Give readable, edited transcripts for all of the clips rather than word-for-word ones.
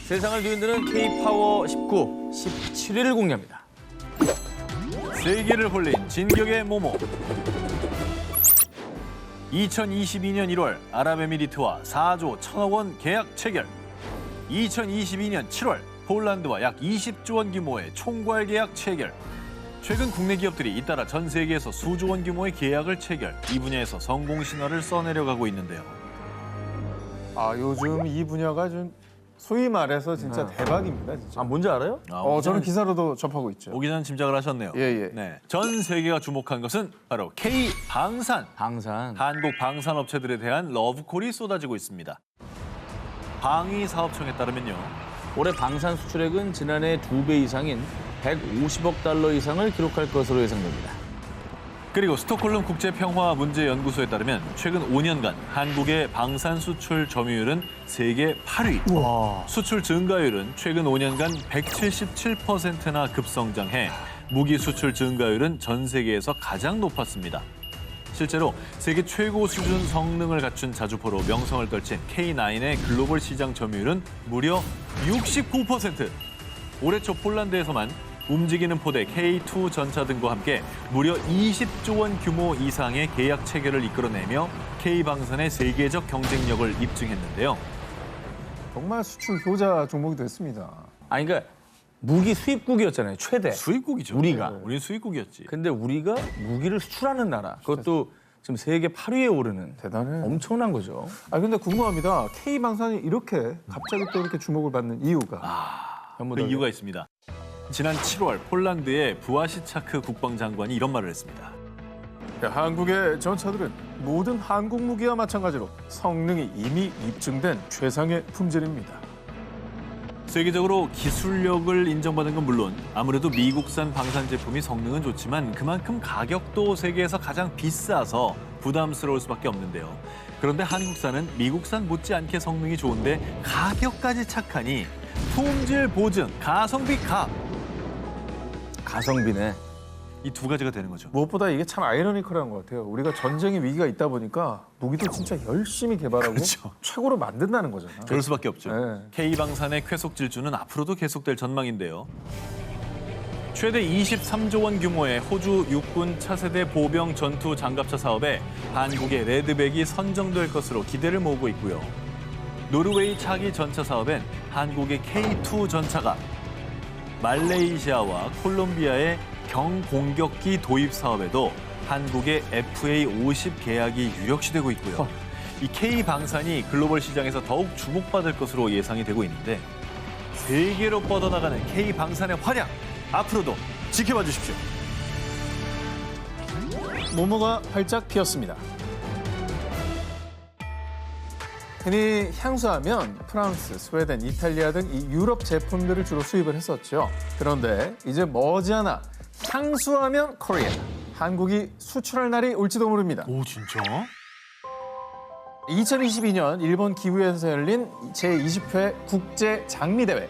세상을 뒤흔드는 K-파워 19, 17위를 공개합니다. 세계를 홀린 진격의 모모. 2022년 1월 아랍에미리트와 4조 1천억 원 계약 체결. 2022년 7월 폴란드와 약 20조 원 규모의 총괄 계약 체결. 최근 국내 기업들이 잇따라 전 세계에서 수조 원 규모의 계약을 체결. 이 분야에서 성공 신화를 써내려가고 있는데요. 요즘 이 분야가 좀 소위 말해서 진짜 대박입니다, 진짜. 뭔지 알아요? 저는 기사로도 접하고 있죠. 오기 전 짐작을 하셨네요. 예. 네, 전 세계가 주목한 것은 바로 K-방산. 방산. 한국 방산업체들에 대한 러브콜이 쏟아지고 있습니다. 방위사업청에 따르면요. 올해 방산 수출액은 지난해 2배 이상인 150억 달러 이상을 기록할 것으로 예상됩니다. 그리고 스톡홀름 국제평화문제연구소에 따르면 최근 5년간 한국의 방산 수출 점유율은 세계 8위. 수출 증가율은 최근 5년간 177%나 급성장해 무기 수출 증가율은 전 세계에서 가장 높았습니다. 실제로 세계 최고 수준 성능을 갖춘 자주포로 명성을 떨친 K9의 글로벌 시장 점유율은 무려 69%. 올해 초 폴란드에서만 움직이는 포대 K2 전차 등과 함께 무려 20조 원 규모 이상의 계약 체결을 이끌어내며 K방산의 세계적 경쟁력을 입증했는데요. 정말 수출 효자 종목이 됐습니다. 그러니까 무기 수입국이었잖아요, 최대. 수입국이죠. 우리가. 우리는 수입국이었지. 근데 우리가 무기를 수출하는 나라. 그것도 지금 세계 8위에 오르는. 대단해. 엄청난 거죠. 근데 궁금합니다. K방산이 이렇게 갑자기 또 이렇게 주목을 받는 이유가. 그 이유가 있습니다. 지난 7월 폴란드의 부아시차크 국방장관이 이런 말을 했습니다. 한국의 전차들은 모든 한국 무기와 마찬가지로 성능이 이미 입증된 최상의 품질입니다. 세계적으로 기술력을 인정받은 건 물론 아무래도 미국산 방산 제품이 성능은 좋지만 그만큼 가격도 세계에서 가장 비싸서 부담스러울 수밖에 없는데요. 그런데 한국산은 미국산 못지않게 성능이 좋은데 가격까지 착하니 품질 보증, 가성비 가. 가성비네. 이 두 가지가 되는 거죠. 무엇보다 이게 참 아이러니컬한 것 같아요. 우리가 전쟁의 위기가 있다 보니까 무기도 진짜 열심히 개발하고 그렇죠. 최고로 만든다는 거잖아. 그럴 수밖에 없죠. 네. K방산의 쾌속 질주는 앞으로도 계속될 전망인데요. 최대 23조 원 규모의 호주 육군 차세대 보병 전투 장갑차 사업에 한국의 레드백이 선정될 것으로 기대를 모으고 있고요. 노르웨이 차기 전차 사업엔 한국의 K2 전차가, 말레이시아와 콜롬비아의 경공격기 도입 사업에도 한국의 FA-50 계약이 유력시되고 있고요. 이 K방산이 글로벌 시장에서 더욱 주목받을 것으로 예상이 되고 있는데 세계로 뻗어나가는 K방산의 활약, 앞으로도 지켜봐 주십시오. 모모가 활짝 피었습니다. 흔히 향수하면 프랑스, 스웨덴, 이탈리아 등 이 유럽 제품들을 주로 수입을 했었죠. 그런데 이제 머지않아 향수하면 코리아, 한국이 수출할 날이 올지도 모릅니다. 오, 진짜? 2022년 일본 기부에서 열린 제20회 국제 장미대회.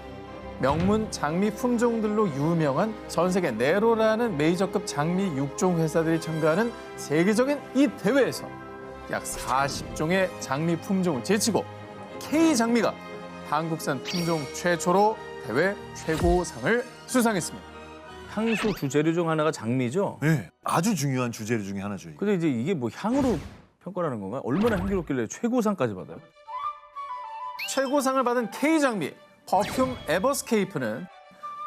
명문 장미 품종들로 유명한 전 세계 네로라는 메이저급 장미 육종 회사들이 참가하는 세계적인 이 대회에서 약 40종의 장미 품종을 제치고 K장미가 한국산 품종 최초로 대회 최고상을 수상했습니다. 향수 주재료 중 하나가 장미죠? 네, 아주 중요한 주제류 중에 하나죠. 근데 이제 이게 뭐 향으로 평가하는 건가요? 얼마나 향기롭길래 최고상까지 받아요? 최고상을 받은 K장미 퍼퓸 에버스케이프는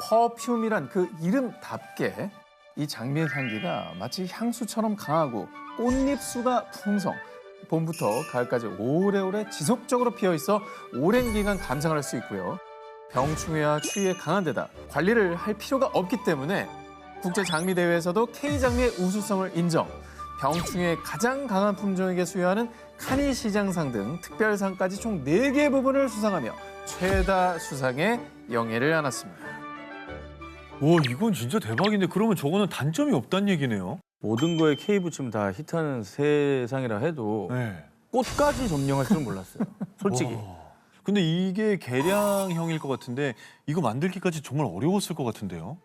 퍼퓸이란 그 이름답게 이 장미의 향기가 마치 향수처럼 강하고 꽃잎수가 풍성, 봄부터 가을까지 오래오래 지속적으로 피어있어 오랜 기간 감상을 할 수 있고요. 병충해와 추위에 강한 데다 관리를 할 필요가 없기 때문에 국제장미대회에서도 K장미의 우수성을 인정, 병충해에 가장 강한 품종에게 수여하는 카니 시장상 등 특별상까지 총 4개의 부분을 수상하며 최다 수상의 영예를 안았습니다. 와, 이건 진짜 대박인데 그러면 저거는 단점이 없다는 얘기네요. 모든 거에 K 붙이면 다 히트하는 세상이라 해도 네. 꽃까지 점령할 줄은 몰랐어요. 솔직히. 와. 근데 이게 계량형일 것 같은데 이거 만들기까지 정말 어려웠을 것 같은데요.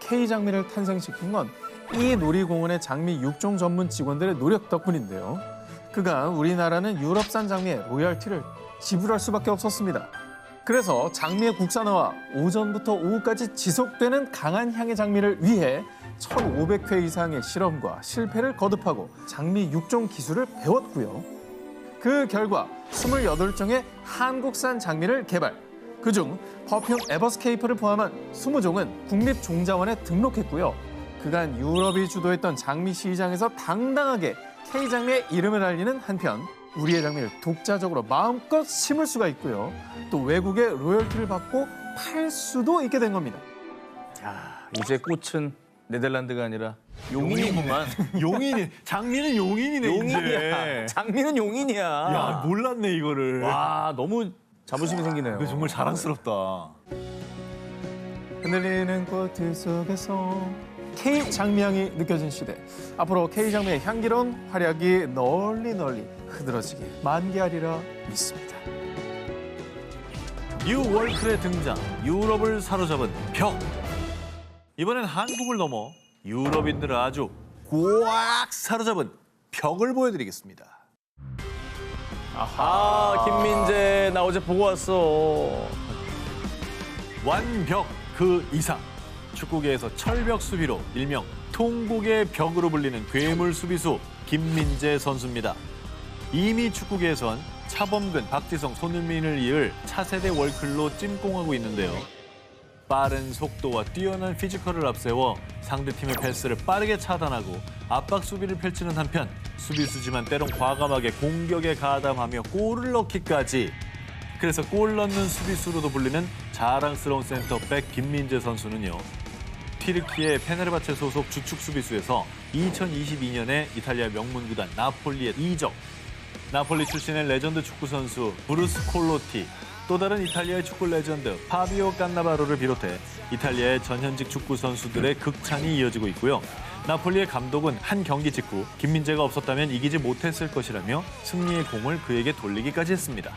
K장미를 탄생시킨 건 이 놀이공원의 장미 육종 전문 직원들의 노력 덕분인데요. 그간 우리나라는 유럽산 장미에 로열티를 지불할 수밖에 없었습니다. 그래서 장미의 국산화와 오전부터 오후까지 지속되는 강한 향의 장미를 위해 1,500회 이상의 실험과 실패를 거듭하고 장미 육종 기술을 배웠고요. 그 결과 28종의 한국산 장미를 개발. 그중 퍼퓸 에버스케이프를 포함한 20종은 국립종자원에 등록했고요. 그간 유럽이 주도했던 장미 시장에서 당당하게 K장미의 이름을 알리는 한편 우리의 장미를 독자적으로 마음껏 심을 수가 있고요. 또 외국의 로열티를 받고 팔 수도 있게 된 겁니다. 이제 꽃은 네덜란드가 아니라 용인이구만. 용인이 장미는 용인이네. 용인이야. 이제. 장미는 용인이야. 야 몰랐네 이거를. 와, 너무 자부심이 생기네요. 이거 정말 자랑스럽다. 흔들리는 꽃들 속에서 K 장미향이 느껴진 시대. 앞으로 K 장미의 향기로운 활약이 널리 흐드러지게 만개하리라 믿습니다. 뉴 월클의 등장, 유럽을 사로잡은 벽. 이번엔 한국을 넘어 유럽인들을 아주 꽉 사로잡은 벽을 보여드리겠습니다. 김민재 나 어제 보고 왔어. 완벽 그 이상. 축구계에서 철벽 수비로 일명 통곡의 벽으로 불리는 괴물 수비수 김민재 선수입니다. 이미 축구계에선 차범근, 박지성, 손흥민을 이을 차세대 월클로 찜공하고 있는데요. 빠른 속도와 뛰어난 피지컬을 앞세워 상대팀의 패스를 빠르게 차단하고 압박 수비를 펼치는 한편 수비수지만 때론 과감하게 공격에 가담하며 골을 넣기까지. 그래서 골 넣는 수비수로도 불리는 자랑스러운 센터백 김민재 선수는요. 튀르키예 페네르바체 소속 주축 수비수에서 2022년에 이탈리아 명문 구단 나폴리에 이적. 나폴리 출신의 레전드 축구 선수 브루스 콜로티, 또 다른 이탈리아의 축구 레전드 파비오 깐나바로를 비롯해 이탈리아의 전현직 축구 선수들의 극찬이 이어지고 있고요. 나폴리의 감독은 한 경기 직후 김민재가 없었다면 이기지 못했을 것이라며 승리의 공을 그에게 돌리기까지 했습니다.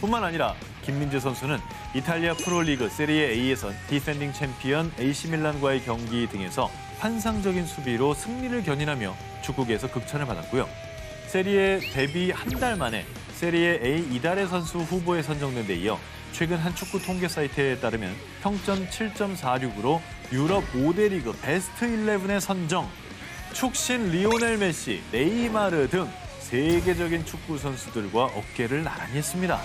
뿐만 아니라 김민재 선수는 이탈리아 프로리그 세리에 A에선 디펜딩 챔피언 AC밀란과의 경기 등에서 환상적인 수비로 승리를 견인하며 축구계에서 극찬을 받았고요. 세리에 데뷔 한 달 만에 세리에 A 이달의 선수 후보에 선정된 데 이어 최근 한 축구 통계 사이트에 따르면 평점 7.46으로 유럽 5대 리그 베스트 11에 선정. 축신 리오넬 메시, 네이마르 등 세계적인 축구 선수들과 어깨를 나란히 했습니다.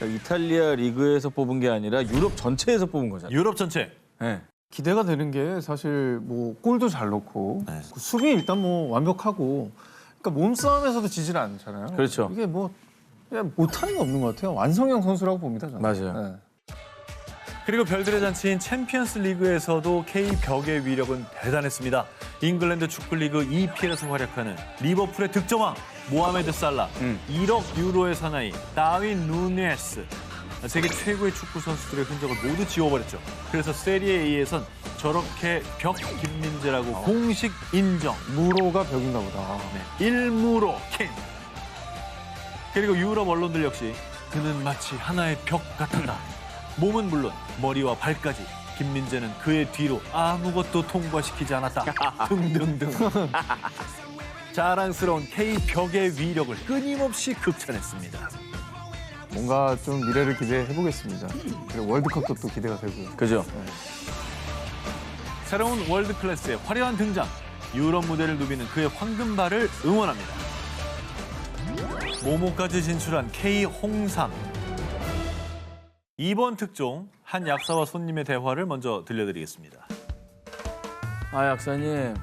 이탈리아 리그에서 뽑은 게 아니라 유럽 전체에서 뽑은 거잖아요. 유럽 전체. 네. 기대가 되는 게 사실 뭐 골도 잘 넣고 네. 수비 일단 뭐 완벽하고 그러니까 몸싸움에서도 지질 않잖아요. 그렇죠. 이게 뭐 그냥 못하는 게 없는 것 같아요. 완성형 선수라고 봅니다. 저는. 맞아요. 네. 그리고 별들의 잔치인 챔피언스 리그에서도 K벽의 위력은 대단했습니다. 잉글랜드 축구리그 EPL에서 활약하는 리버풀의 득점왕 모하메드 살라, 1억 유로의 사나이 다윈 누네스. 세계 최고의 축구 선수들의 흔적을 모두 지워버렸죠. 그래서 세리에 A에선 저렇게 벽 김민재라고 공식 인정. 무로가 벽인가 보다. 네, 일무로 킹. 그리고 유럽 언론들 역시 그는 마치 하나의 벽 같았다. 몸은 물론 머리와 발까지 김민재는 그의 뒤로 아무것도 통과시키지 않았다. 등등등. 자랑스러운 K벽의 위력을 끊임없이 극찬했습니다. 뭔가 좀 미래를 기대해 보겠습니다. 그리고 월드컵도 또 기대가 되고요. 그죠? 새로운 월드 클래스의 화려한 등장, 유럽 무대를 누비는 그의 황금발을 응원합니다. 모모까지 진출한 K 홍삼. 이번 특종 한 약사와 손님의 대화를 먼저 들려드리겠습니다. 약사님,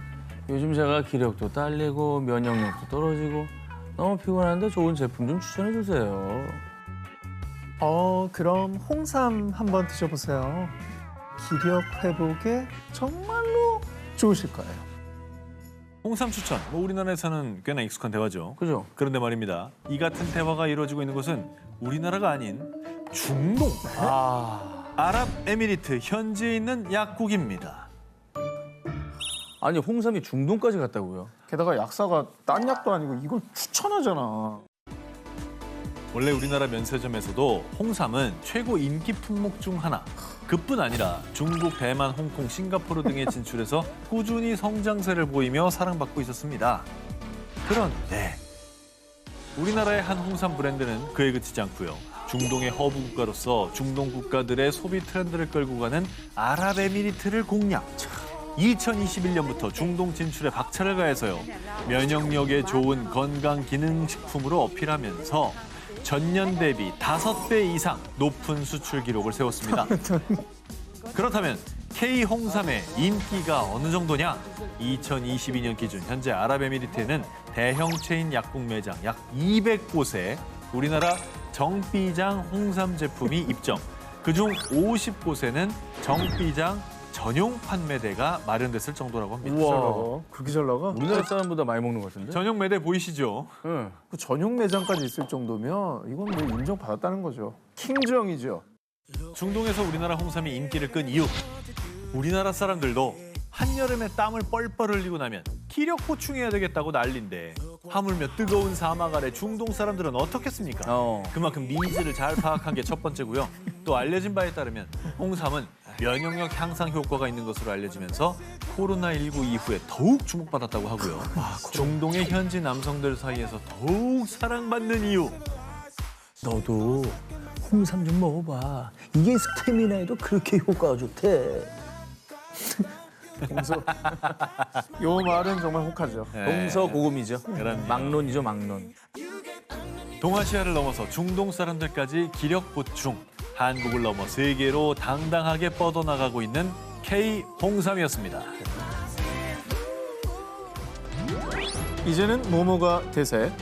요즘 제가 기력도 딸리고 면역력도 떨어지고 너무 피곤한데 좋은 제품 좀 추천해 주세요. 그럼 홍삼 한번 드셔보세요. 기력 회복에 정말로 좋으실 거예요. 홍삼 추천, 우리나라에서는 꽤나 익숙한 대화죠. 그죠? 그런데 말입니다. 이 같은 대화가 이루어지고 있는 곳은 우리나라가 아닌 중동, 아랍에미리트 현지에 있는 약국입니다. 아니, 홍삼이 중동까지 갔다고요? 게다가 약사가 딴 약도 아니고 이걸 추천하잖아. 원래 우리나라 면세점에서도 홍삼은 최고 인기 품목 중 하나. 그뿐 아니라 중국, 대만, 홍콩, 싱가포르 등에 진출해서 꾸준히 성장세를 보이며 사랑받고 있었습니다. 그런데 우리나라의 한 홍삼 브랜드는 그에 그치지 않고요. 중동의 허브 국가로서 중동 국가들의 소비 트렌드를 끌고 가는 아랍에미리트를 공략. 2021년부터 중동 진출에 박차를 가해서요. 면역력에 좋은 건강기능식품으로 어필하면서 전년 대비 5배 이상 높은 수출 기록을 세웠습니다. 그렇다면 K 홍삼의 인기가 어느 정도냐? 2022년 기준 현재 아랍에미리트에는 대형 체인 약국 매장 약 200곳에 우리나라 정비장 홍삼 제품이 입점. 그중 50곳에는 정비장 전용 판매대가 마련됐을 정도라고 합니다. 우와, 그렇게 잘 나가? 우리나라 사람보다 많이 먹는 것 같은데? 전용 매대 보이시죠? 응. 그 전용 매장까지 있을 정도면 이건 뭐 인정받았다는 거죠. 킹정이죠. 중동에서 우리나라 홍삼이 인기를 끈 이유. 우리나라 사람들도 한여름에 땀을 뻘뻘 흘리고 나면 기력 보충해야 되겠다고 난린데 하물며 뜨거운 사막 아래 중동 사람들은 어떻겠습니까? 그만큼 니즈를 잘 파악한 게 첫 번째고요. 또 알려진 바에 따르면 홍삼은 면역력 향상 효과가 있는 것으로 알려지면서 코로나19 이후에 더욱 주목받았다고 하고요. 중동의 현지 남성들 사이에서 더욱 사랑받는 이유. 너도 홍삼 좀 먹어봐. 이게 스태미나에도 그렇게 효과가 좋대. 요 말은 정말 혹하죠. 동서고금이죠. 그럼요. 막론이죠, 막론. 동아시아를 넘어서 중동 사람들까지 기력 보충. 한국을 넘어 세계로 당당하게 뻗어나가고 있는 K 홍삼이었습니다. 이제는 모모가 대세.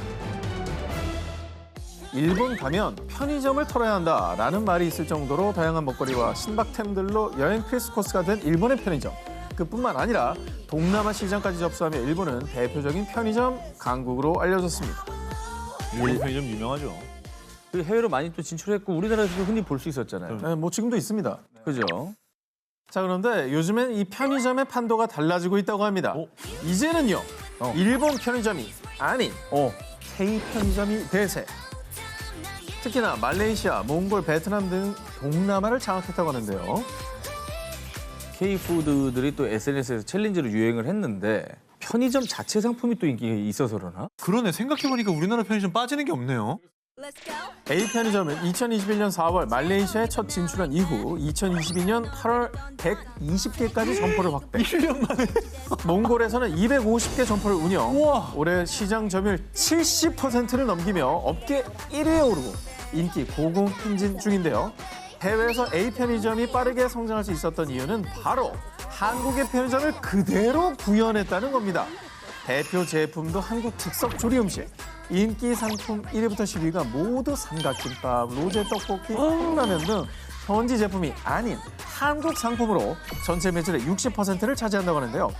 일본 가면 편의점을 털어야 한다라는 말이 있을 정도로 다양한 먹거리와 신박템들로 여행 필수 코스가 된 일본의 편의점. 그뿐만 아니라 동남아 시장까지 접수하며 일본은 대표적인 편의점 강국으로 알려졌습니다. 일본 편의점 유명하죠. 그 해외로 많이 또 진출했고 우리나라에서도 흔히 볼 수 있었잖아요. 네, 뭐 지금도 있습니다. 그죠? 자, 그런데 요즘엔 이 편의점의 판도가 달라지고 있다고 합니다. 이제는요, 일본 편의점이 아닌 K 편의점이 대세. 특히나 말레이시아, 몽골, 베트남 등 동남아를 장악했다고 하는데요. K푸드들이 또 SNS에서 챌린지로 유행을 했는데 편의점 자체 상품이 또 인기가 있어서 그러나? 그러네. 생각해보니까 우리나라 편의점 빠지는 게 없네요. A 편의점은 2021년 4월 말레이시아에 첫 진출한 이후 2022년 8월 120개까지 점포를 확대. 1년 만에. 몽골에서는 250개 점포를 운영. 올해 시장 점유율 70%를 넘기며 업계 1위에 오르고 인기 고공행진 중인데요. 해외에서 A 편의점이 빠르게 성장할 수 있었던 이유는 바로 한국의 편의점을 그대로 구현했다는 겁니다. 대표 제품도 한국 특색 조리 음식. 인기 상품 1위부터 10위가 모두 삼각김밥, 로제 떡볶이, 컵라면 등 현지 제품이 아닌 한국 상품으로 전체 매출의 60%를 차지한다고 하는데요.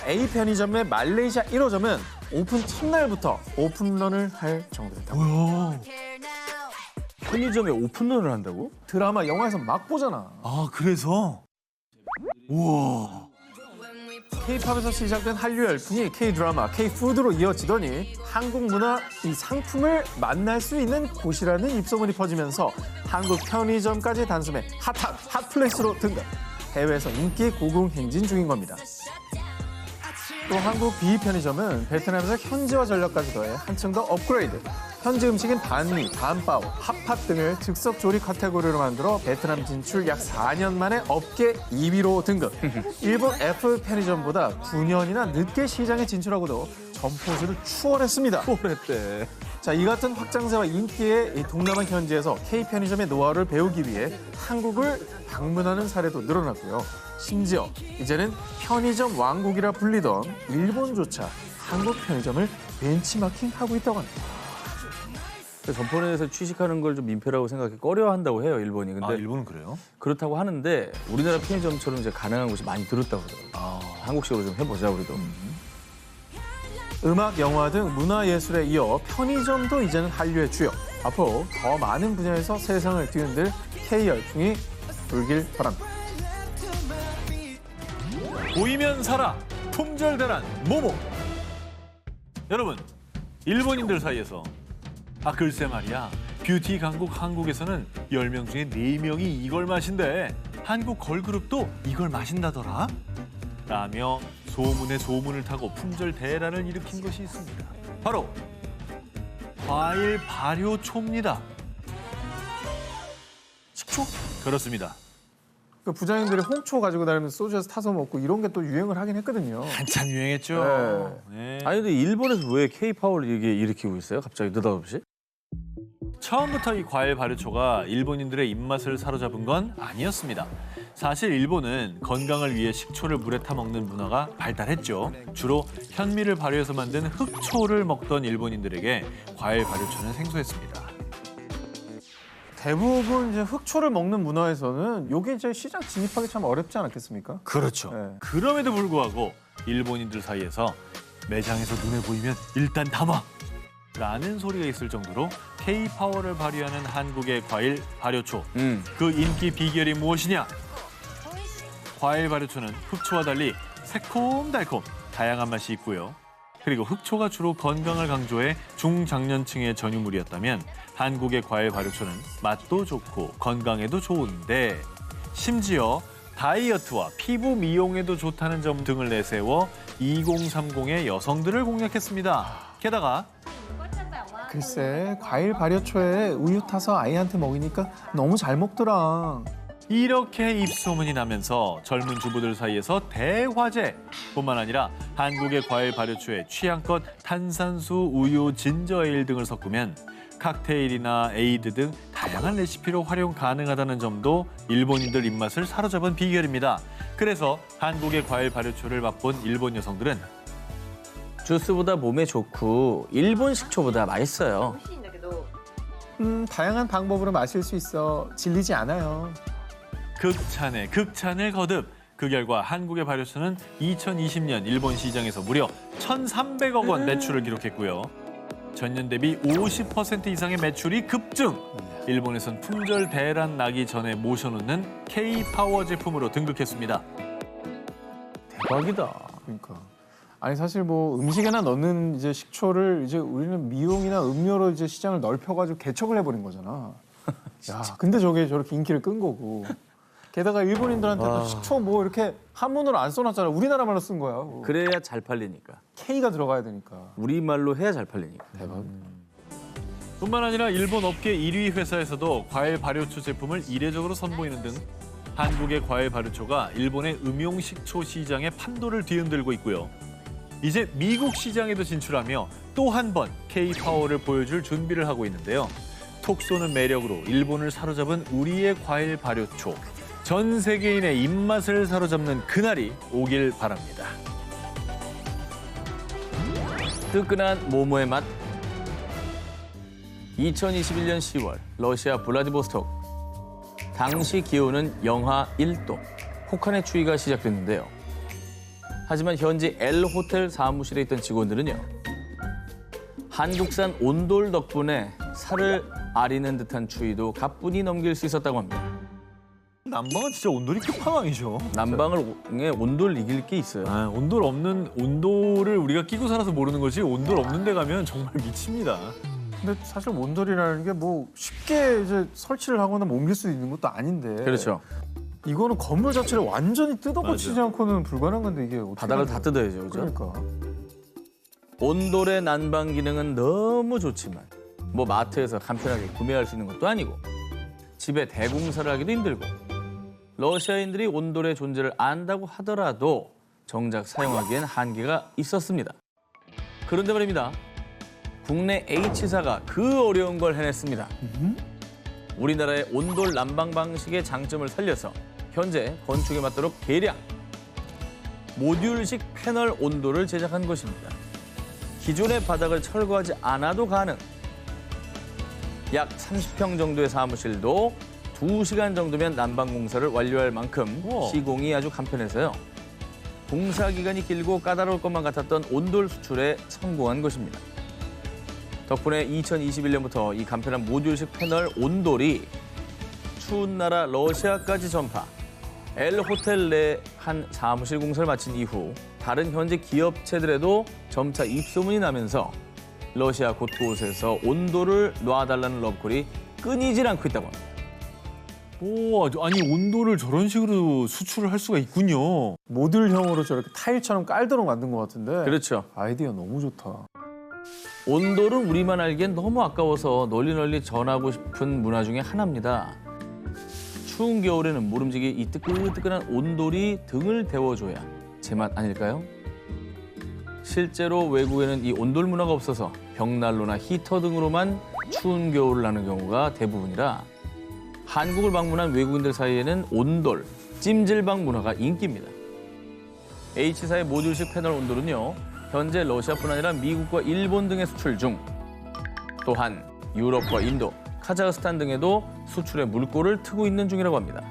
A 편의점의 말레이시아 1호점은 오픈 첫날부터 오픈런을 할 정도였다고. 편의점에 오픈런을 한다고? 드라마, 영화에서 막 보잖아. 아, 그래서? 우와. K-팝에서 시작된 한류 열풍이 K-드라마, K-푸드로 이어지더니 한국 문화, 이 상품을 만날 수 있는 곳이라는 입소문이 퍼지면서 한국 편의점까지 단숨에 핫한 핫플레이스로 등극. 해외에서 인기 고공행진 중인 겁니다. 또 한국 B 편의점은 베트남에서 현지화 전략까지 더해 한층 더 업그레이드. 현지 음식인 반미, 반빠오, 핫팟 등을 즉석 조리 카테고리로 만들어 베트남 진출 약 4년 만에 업계 2위로 등극. 일본 F 편의점보다 9년이나 늦게 시장에 진출하고도 점포수를 추월했습니다. 오래됐대. 자, 이 같은 확장세와 인기의 이 동남아 현지에서 K 편의점의 노하우를 배우기 위해 한국을 방문하는 사례도 늘어났고요. 심지어 이제는 편의점 왕국이라 불리던 일본조차 한국 편의점을 벤치마킹하고 있다고 합니다. 점포 내에서 취식하는 걸 좀 민폐라고 생각해 꺼려한다고 해요, 일본이. 근데 아, 일본은 그래요? 그렇다고 하는데 우리나라 편의점처럼 이제 가능한 곳이 많이 늘었다고 하더라고요. 한국식으로 좀 해보자, 우리도. 음악, 영화 등 문화예술에 이어 편의점도 이제는 한류의 주역. 앞으로 더 많은 분야에서 세상을 뒤흔들 K 열풍이 불길 바랍니다. 보이면 사라, 품절 대란, 모모. 여러분, 일본인들 사이에서 글쎄 말이야. 뷰티 강국 한국에서는 10명 중에 4명이 이걸 마신대. 한국 걸그룹도 이걸 마신다더라. 라며 소문에 소문을 타고 품절 대란을 일으킨 것이 있습니다. 바로 과일 발효초입니다. 식초? 그렇습니다. 그 부자님들이 홍초 가지고 다니면서 소주에서 타서 먹고 이런 게 또 유행을 하긴 했거든요. 한참 유행했죠. 네. 아니 근데 일본에서 왜 K-파워를 일으키고 있어요? 갑자기 느닷없이? 처음부터 이 과일 발효초가 일본인들의 입맛을 사로잡은 건 아니었습니다. 사실 일본은 건강을 위해 식초를 물에 타 먹는 문화가 발달했죠. 주로 현미를 발효해서 만든 흑초를 먹던 일본인들에게 과일 발효초는 생소했습니다. 대부분 이제 흑초를 먹는 문화에서는 요게 이제 시장 진입하기 참 어렵지 않았겠습니까? 그렇죠. 네. 그럼에도 불구하고 일본인들 사이에서 매장에서 눈에 보이면 일단 담아! 라는 소리가 있을 정도로 K-파워를 발휘하는 한국의 과일 발효초. 그 인기 비결이 무엇이냐? 과일 발효초는 흑초와 달리 새콤달콤 다양한 맛이 있고요. 그리고 흑초가 주로 건강을 강조해 중장년층의 전유물이었다면 한국의 과일 발효초는 맛도 좋고 건강에도 좋은데 심지어 다이어트와 피부 미용에도 좋다는 점 등을 내세워 2030의 여성들을 공략했습니다. 게다가 글쎄 과일 발효초에 우유 타서 아이한테 먹이니까 너무 잘 먹더라. 이렇게 입소문이 나면서 젊은 주부들 사이에서 대화제뿐만 아니라 한국의 과일 발효초에 취향껏 탄산수, 우유, 진저에일 등을 섞으면 칵테일이나 에이드 등 다양한 레시피로 활용 가능하다는 점도 일본인들 입맛을 사로잡은 비결입니다. 그래서 한국의 과일 발효초를 맛본 일본 여성들은 주스보다 몸에 좋고 일본 식초보다 맛있어요. 다양한 방법으로 마실 수 있어. 질리지 않아요. 극찬에 극찬을 거듭. 그 결과 한국의 발효초는 2020년 일본 시장에서 무려 1,300억 원 매출을 기록했고요. 전년 대비 50% 이상의 매출이 급증. 일본에선 품절 대란 나기 전에 모셔놓는 K-파워 제품으로 등극했습니다. 대박이다. 그러니까. 아니 사실 뭐 음식에나 넣는 이제 식초를 이제 우리는 미용이나 음료로 이제 시장을 넓혀가지고 개척을 해버린 거잖아. 야, 근데 저게 저렇게 인기를 끈 거고. 게다가 일본인들한테도 식초 뭐 이렇게 한문으로 안 써놨잖아. 우리나라 말로 쓴 거야. 그래야 잘 팔리니까. K가 들어가야 되니까. 우리말로 해야 잘 팔리니까. 대박. 뿐만 아니라 일본 업계 1위 회사에서도 과일 발효초 제품을 이례적으로 선보이는 등 한국의 과일 발효초가 일본의 음용식초 시장의 판도를 뒤흔들고 있고요. 이제 미국 시장에도 진출하며 또 한 번 K-파워를 보여줄 준비를 하고 있는데요. 톡 쏘는 매력으로 일본을 사로잡은 우리의 과일 발효초. 전 세계인의 입맛을 사로잡는 그날이 오길 바랍니다. 뜨끈한 모모의 맛. 2021년 10월 러시아 블라디보스톡. 당시 기온은 영하 1도. 혹한의 추위가 시작됐는데요. 하지만 현지 L 호텔 사무실에 있던 직원들은요. 한국산 온돌 덕분에 살을 아리는 듯한 추위도 가뿐히 넘길 수 있었다고 합니다. 난방은 진짜 온돌이 끝판왕이죠. 난방에 온돌 이길 게 있어요. 아, 온돌을 우리가 끼고 살아서 모르는 거지 온돌 없는 데 가면 정말 미칩니다. 근데 사실 온돌이라는 게 뭐 쉽게 이제 설치를 하거나 뭐 옮길 수 있는 것도 아닌데. 그렇죠. 이거는 건물 자체를 완전히 뜯어고치지 맞아. 않고는 불가능한 건데 이게 어떻게 바닥을 하냐. 다 뜯어야죠. 그죠? 그러니까. 온돌의 난방 기능은 너무 좋지만 뭐 마트에서 간편하게 구매할 수 있는 것도 아니고 집에 대공사를 하기도 힘들고 러시아인들이 온돌의 존재를 안다고 하더라도 정작 사용하기엔 한계가 있었습니다. 그런데 말입니다. 국내 H사가 그 어려운 걸 해냈습니다. 우리나라의 온돌 난방 방식의 장점을 살려서 현재 건축에 맞도록 개량, 모듈식 패널 온돌을 제작한 것입니다. 기존의 바닥을 철거하지 않아도 가능. 약 30평 정도의 사무실도 2시간 정도면 난방 공사를 완료할 만큼 시공이 아주 간편해서요. 공사 기간이 길고 까다로울 것만 같았던 온돌 수출에 성공한 것입니다. 덕분에 2021년부터 이 간편한 모듈식 패널 온돌이 추운 나라 러시아까지 전파. L 호텔 내 한 사무실 공사를 마친 이후 다른 현지 기업체들에도 점차 입소문이 나면서 러시아 곳곳에서 온돌을 놔달라는 러브콜이 끊이질 않고 있다고 합니다. 오, 아니 온돌을 저런 식으로 수출을 할 수가 있군요. 모듈형으로 저렇게 타일처럼 깔도록 만든 것 같은데. 그렇죠. 아이디어 너무 좋다. 온돌은 우리만 알기엔 너무 아까워서 널리 전하고 싶은 문화 중에 하나입니다. 추운 겨울에는 모름지기 이 뜨끈뜨끈한 온돌이 등을 데워줘야 제맛 아닐까요? 실제로 외국에는 이 온돌 문화가 없어서 벽난로나 히터 등으로만 추운 겨울을 나는 경우가 대부분이라 한국을 방문한 외국인들 사이에는 온돌, 찜질방 문화가 인기입니다. H사의 모듈식 패널 온돌은요, 현재 러시아뿐 아니라 미국과 일본 등에 수출 중, 또한 유럽과 인도, 카자흐스탄 등에도 수출의 물꼬를 트고 있는 중이라고 합니다.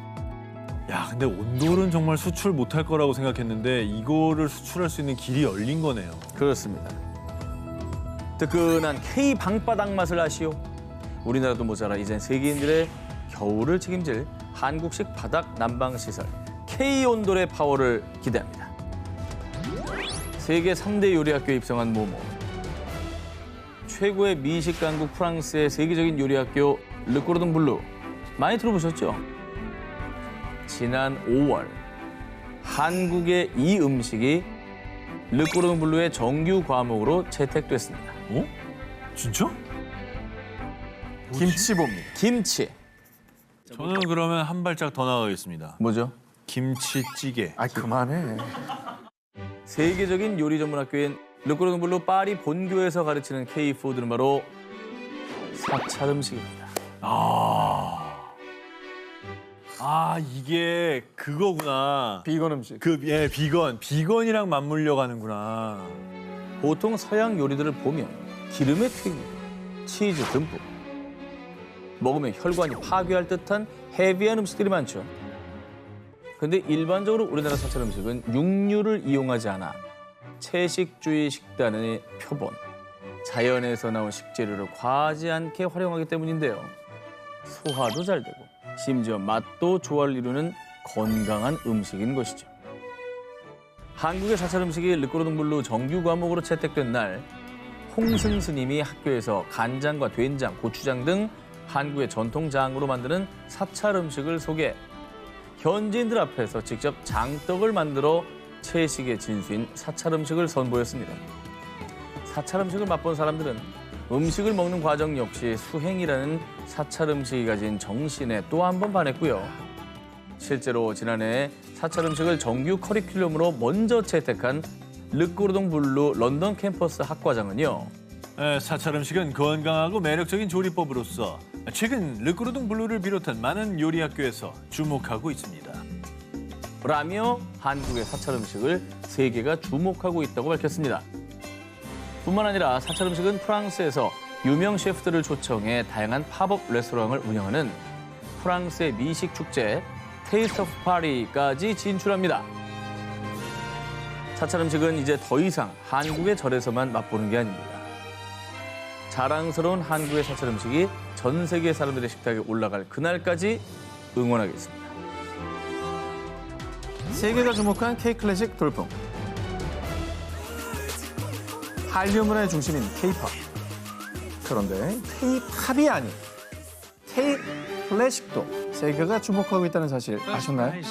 야, 근데 온돌은 정말 수출 못할 거라고 생각했는데 이거를 수출할 수 있는 길이 열린 거네요. 그렇습니다. 뜨끈한 K 방바닥 맛을 아시오? 우리나라도 모자라 이젠 세계인들의 겨울을 책임질 한국식 바닥 난방 시설 K 온돌의 파워를 기대합니다. 세계 3대 요리 학교에 입성한 모모. 최고의 미식 강국 프랑스의 세계적인 요리 학교 르꼬르동 블루 많이 들어보셨죠? 지난 5월 한국의 이 음식이 르꼬르동 블루의 정규 과목으로 채택됐습니다. 어? 진짜? 김치보입니다. 김치. 저는 그러면 한 발짝 더 나가겠습니다. 뭐죠? 김치찌개. 아, 그만해. 세계적인 요리 전문 학교인 르꼬르동 블루 파리 본교에서 가르치는 K-푸드는 바로 사찰 음식입니다. 이게 그거구나. 비건 음식. 비건이랑 맞물려 가는구나. 보통 서양 요리들을 보면 기름에 튀깁니다. 치즈 듬뿍. 먹으면 혈관이 파괴할 듯한 헤비한 음식들이 많죠. 근데 일반적으로 우리나라 사찰 음식은 육류를 이용하지 않아 채식주의 식단의 표본, 자연에서 나온 식재료를 과하지 않게 활용하기 때문인데요. 소화도 잘 되고 심지어 맛도 조화를 이루는 건강한 음식인 것이죠. 한국의 사찰 음식이 르꼬르동 블루 정규 과목으로 채택된 날, 홍승 스님이 학교에서 간장과 된장, 고추장 등 한국의 전통장으로 만드는 사찰 음식을 소개, 현지인들 앞에서 직접 장떡을 만들어 채식의 진수인 사찰 음식을 선보였습니다. 사찰 음식을 맛본 사람들은 음식을 먹는 과정 역시 수행이라는 사찰 음식이 가진 정신에 또 한 번 반했고요. 실제로 지난해 사찰 음식을 정규 커리큘럼으로 먼저 채택한 르꼬르동 블루 런던 캠퍼스 학과장은요. 사찰 음식은 건강하고 매력적인 조리법으로서 최근 르꼬르동 블루를 비롯한 많은 요리 학교에서 주목하고 있습니다. 라며 한국의 사찰 음식을 세계가 주목하고 있다고 밝혔습니다. 뿐만 아니라 사찰 음식은 프랑스에서 유명 셰프들을 초청해 다양한 팝업 레스토랑을 운영하는 프랑스의 미식 축제 테이스트 오브 파리까지 진출합니다. 사찰 음식은 이제 더 이상 한국의 절에서만 맛보는 게 아닙니다. 자랑스러운 한국의 사찰 음식이 전 세계 사람들의 식탁에 올라갈 그날까지 응원하겠습니다. 세계가 주목한 K-클래식 돌풍. 한류 문화의 중심인 K-팝. 그런데 K-팝이 아닌 K-클래식도 세계가 주목하고 있다는 사실 아셨나요?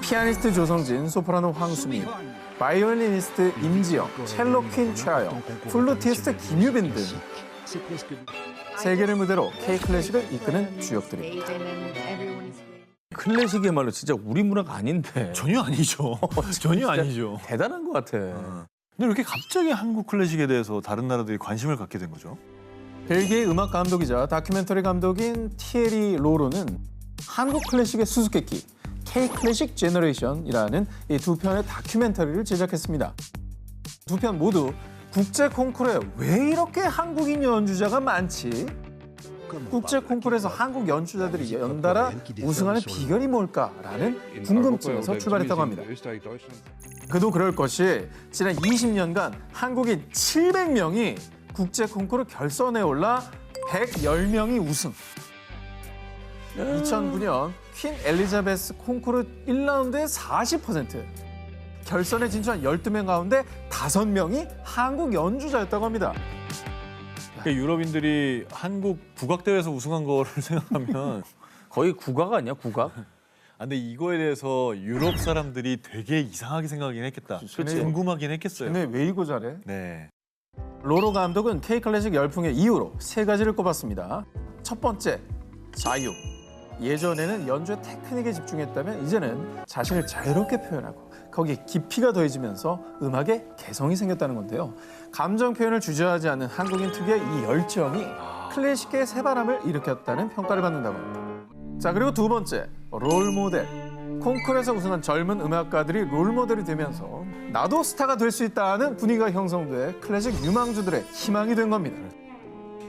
피아니스트 조성진, 소프라노 황수민, 바이올리니스트 임지영, 첼로 퀸 최하영, 플루티스트 김유빈 등 세계를 무대로 K-클래식을 이끄는 주역들입니다. 클래식이야말로 진짜 우리 문화가 아닌데 전혀 아니죠. 전혀 아니죠. 대단한 것 같아. 근데 이렇게 갑자기 한국 클래식에 대해서 다른 나라들이 관심을 갖게 된 거죠? 벨기에 음악 감독이자 다큐멘터리 감독인 티에리 로로는 한국 클래식의 수수께끼 K-클래식 제너레이션이라는 이 두 편의 다큐멘터리를 제작했습니다. 두 편 모두 국제 콩쿠르에 왜 이렇게 한국인 연주자가 많지? 국제 콩쿠르에서 한국 연주자들이 연달아 우승하는 비결이 뭘까라는 궁금증에서 출발했다고 합니다. 그도 그럴 것이 지난 20년간 한국인 700명이 국제 콩쿠르 결선에 올라 110명이 우승. 2009년 퀸 엘리자베스 콩쿠르 1라운드의 40%. 결선에 진출한 12명 가운데 5명이 한국 연주자였다고 합니다. 그러니까 유럽인들이 한국 국악대회에서 우승한 거를 생각하면 거의 국악 아니야, 국악? 근데 이거에 대해서 유럽 사람들이 되게 이상하게 생각하긴 했겠다. 그치. 궁금하긴 했겠어요. 근데 왜 이거 잘해? 네. 로로 감독은 K-클래식 열풍의 이유로 3가지를 꼽았습니다. 첫 번째, 자유. 예전에는 연주의 테크닉에 집중했다면 이제는 자신을 자유롭게 표현하고 거기에 깊이가 더해지면서 음악에 개성이 생겼다는 건데요. 감정 표현을 주저하지 않는 한국인 특유의 이 열정이 클래식계의 새바람을 일으켰다는 평가를 받는다고 합니다. 자, 그리고 두 번째, 롤모델. 콩쿠르에서 우승한 젊은 음악가들이 롤모델이 되면서 나도 스타가 될 수 있다는 분위기가 형성돼 클래식 유망주들의 희망이 된 겁니다.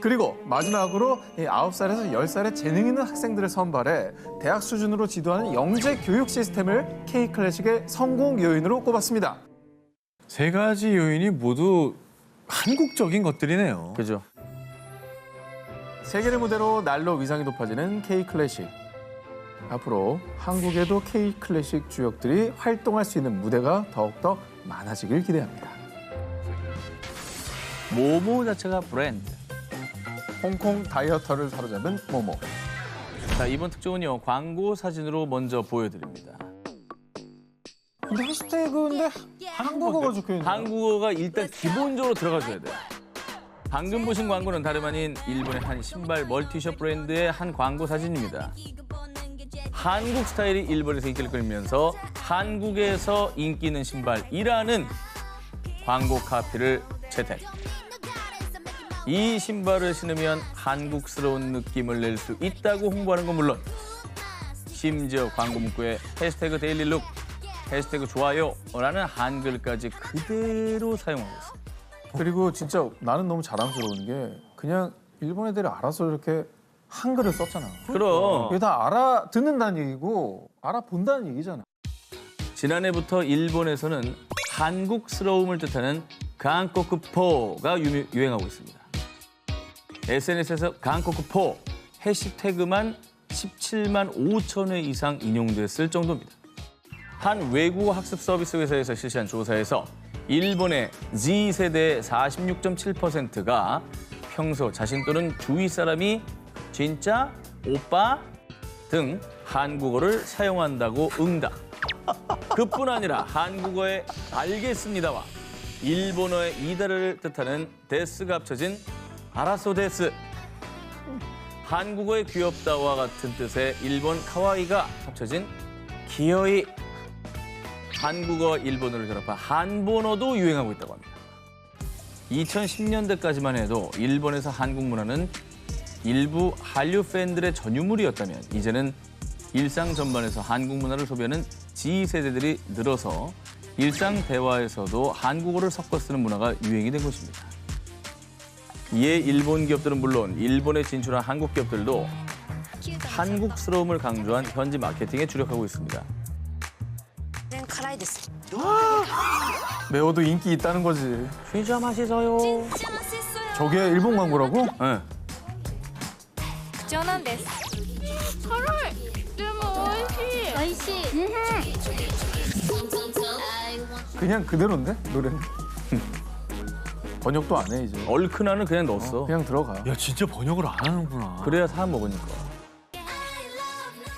그리고 마지막으로 9살에서 10살의 재능 있는 학생들을 선발해 대학 수준으로 지도하는 영재 교육 시스템을 K클래식의 성공 요인으로 꼽았습니다. 세 가지 요인이 모두 한국적인 것들이네요. 그죠? 세계의 무대로 날로 위상이 높아지는 K클래식. 앞으로 한국에도 K클래식 주역들이 활동할 수 있는 무대가 더욱더 많아지길 기대합니다. 모모 자체가 브랜드. 홍콩 다이어터를 사로잡은 모모. 자, 이번 특종은요, 광고 사진으로 먼저 보여드립니다. 근데 해시태그인데 한국어가 적혀있네요. 한국어가 일단 기본적으로 들어가줘야 돼요. 방금 보신 광고는 다름 아닌 일본의 한 신발 멀티숍 브랜드의 한 광고 사진입니다. 한국 스타일이 일본에서 인기를 끌면서 한국에서 인기 있는 신발이라는 광고 카피를 채택. 이 신발을 신으면 한국스러운 느낌을 낼 수 있다고 홍보하는 건 물론 심지어 광고 문구에 해시태그 데일리룩, 해시태그 좋아요라는 한글까지 그대로 사용하고 있습니다. 그리고 진짜 나는 너무 자랑스러운 게 그냥 일본 애들이 알아서 이렇게 한글을 썼잖아. 그럼 이게 다 알아듣는다는 얘기고 알아본다는 얘기잖아. 지난해부터 일본에서는 한국스러움을 뜻하는 강코크포가 유행하고 있습니다. SNS에서 강코크포 해시태그만 17만 5천 회 이상 인용됐을 정도입니다. 한 외국어 학습 서비스 회사에서 실시한 조사에서 일본의 Z세대의 46.7%가 평소 자신 또는 주위 사람이 진짜, 오빠 등 한국어를 사용한다고 응답. 그뿐 아니라 한국어의 알겠습니다와 일본어의 이다를 뜻하는 데스가 합쳐진 아라소 데스. 한국어의 귀엽다와 같은 뜻의 일본 카와이가 합쳐진 기어이. 한국어, 일본어를 결합한 한본어도 유행하고 있다고 합니다. 2010년대까지만 해도 일본에서 한국 문화는 일부 한류 팬들의 전유물이었다면 이제는 일상 전반에서 한국 문화를 소비하는 G세대들이 늘어서 일상 대화에서도 한국어를 섞어 쓰는 문화가 유행이 된 것입니다. 이에 일본 기업들은 물론 일본에 진출한 한국 기업들도 한국스러움을 강조한 현지 마케팅에 주력하고 있습니다. 매워도 인기 있다는 거지. 진짜 맛있어요. 저게 일본 광고라고? 네. 貴重なんです辛いでも美味しい美味しい 그냥 그대로인데 노래는. 번역도 안 해 이제. 얼큰하는 그냥 넣었어. 그냥 들어가. 야, 진짜 번역을 안 하는구나. 그래야 사람 먹으니까.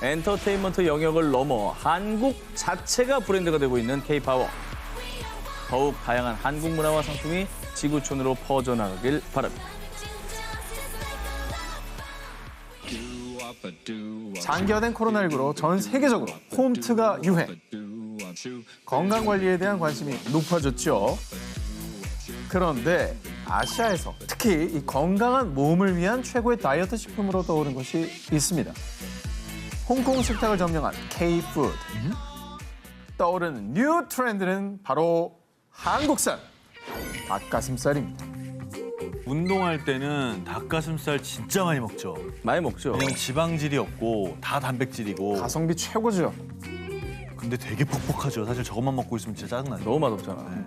엔터테인먼트 영역을 넘어 한국 자체가 브랜드가 되고 있는 K-팝. 더욱 다양한 한국 문화와 상품이 지구촌으로 퍼져나가길 바랍니다. 장기화된 코로나19로 전 세계적으로 홈트가 유행. 건강관리에 대한 관심이 높아졌죠. 그런데 아시아에서 특히 이 건강한 몸을 위한 최고의 다이어트 식품으로 떠오른 것이 있습니다. 홍콩 식탁을 점령한 K-푸드. 떠오르는 뉴 트렌드는 바로 한국산 닭가슴살입니다. 운동할 때는 닭가슴살 진짜 많이 먹죠. 많이 먹죠. 그냥 지방질이 없고 다 단백질이고. 가성비 최고죠. 근데 되게 퍽퍽하죠. 사실 저것만 먹고 있으면 진짜 짜증나죠. 너무 맛없잖아.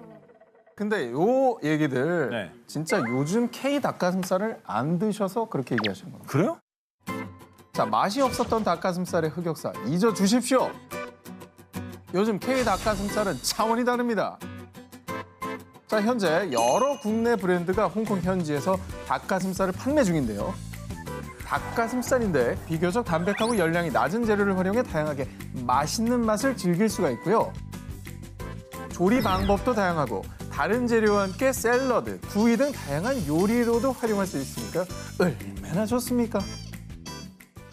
근데 요 얘기들 네. 진짜 요즘 K 닭가슴살을 안 드셔서 그렇게 얘기하시는 겁니다. 그래요? 자, 맛이 없었던 닭가슴살의 흑역사 잊어주십시오. 요즘 K 닭가슴살은 차원이 다릅니다. 자, 현재 여러 국내 브랜드가 홍콩 현지에서 닭가슴살을 판매 중인데요. 닭가슴살인데 비교적 담백하고 열량이 낮은 재료를 활용해 다양하게 맛있는 맛을 즐길 수가 있고요. 조리 방법도 다양하고 다른 재료와 함께 샐러드, 구이 등 다양한 요리로도 활용할 수 있으니까 얼마나 좋습니까?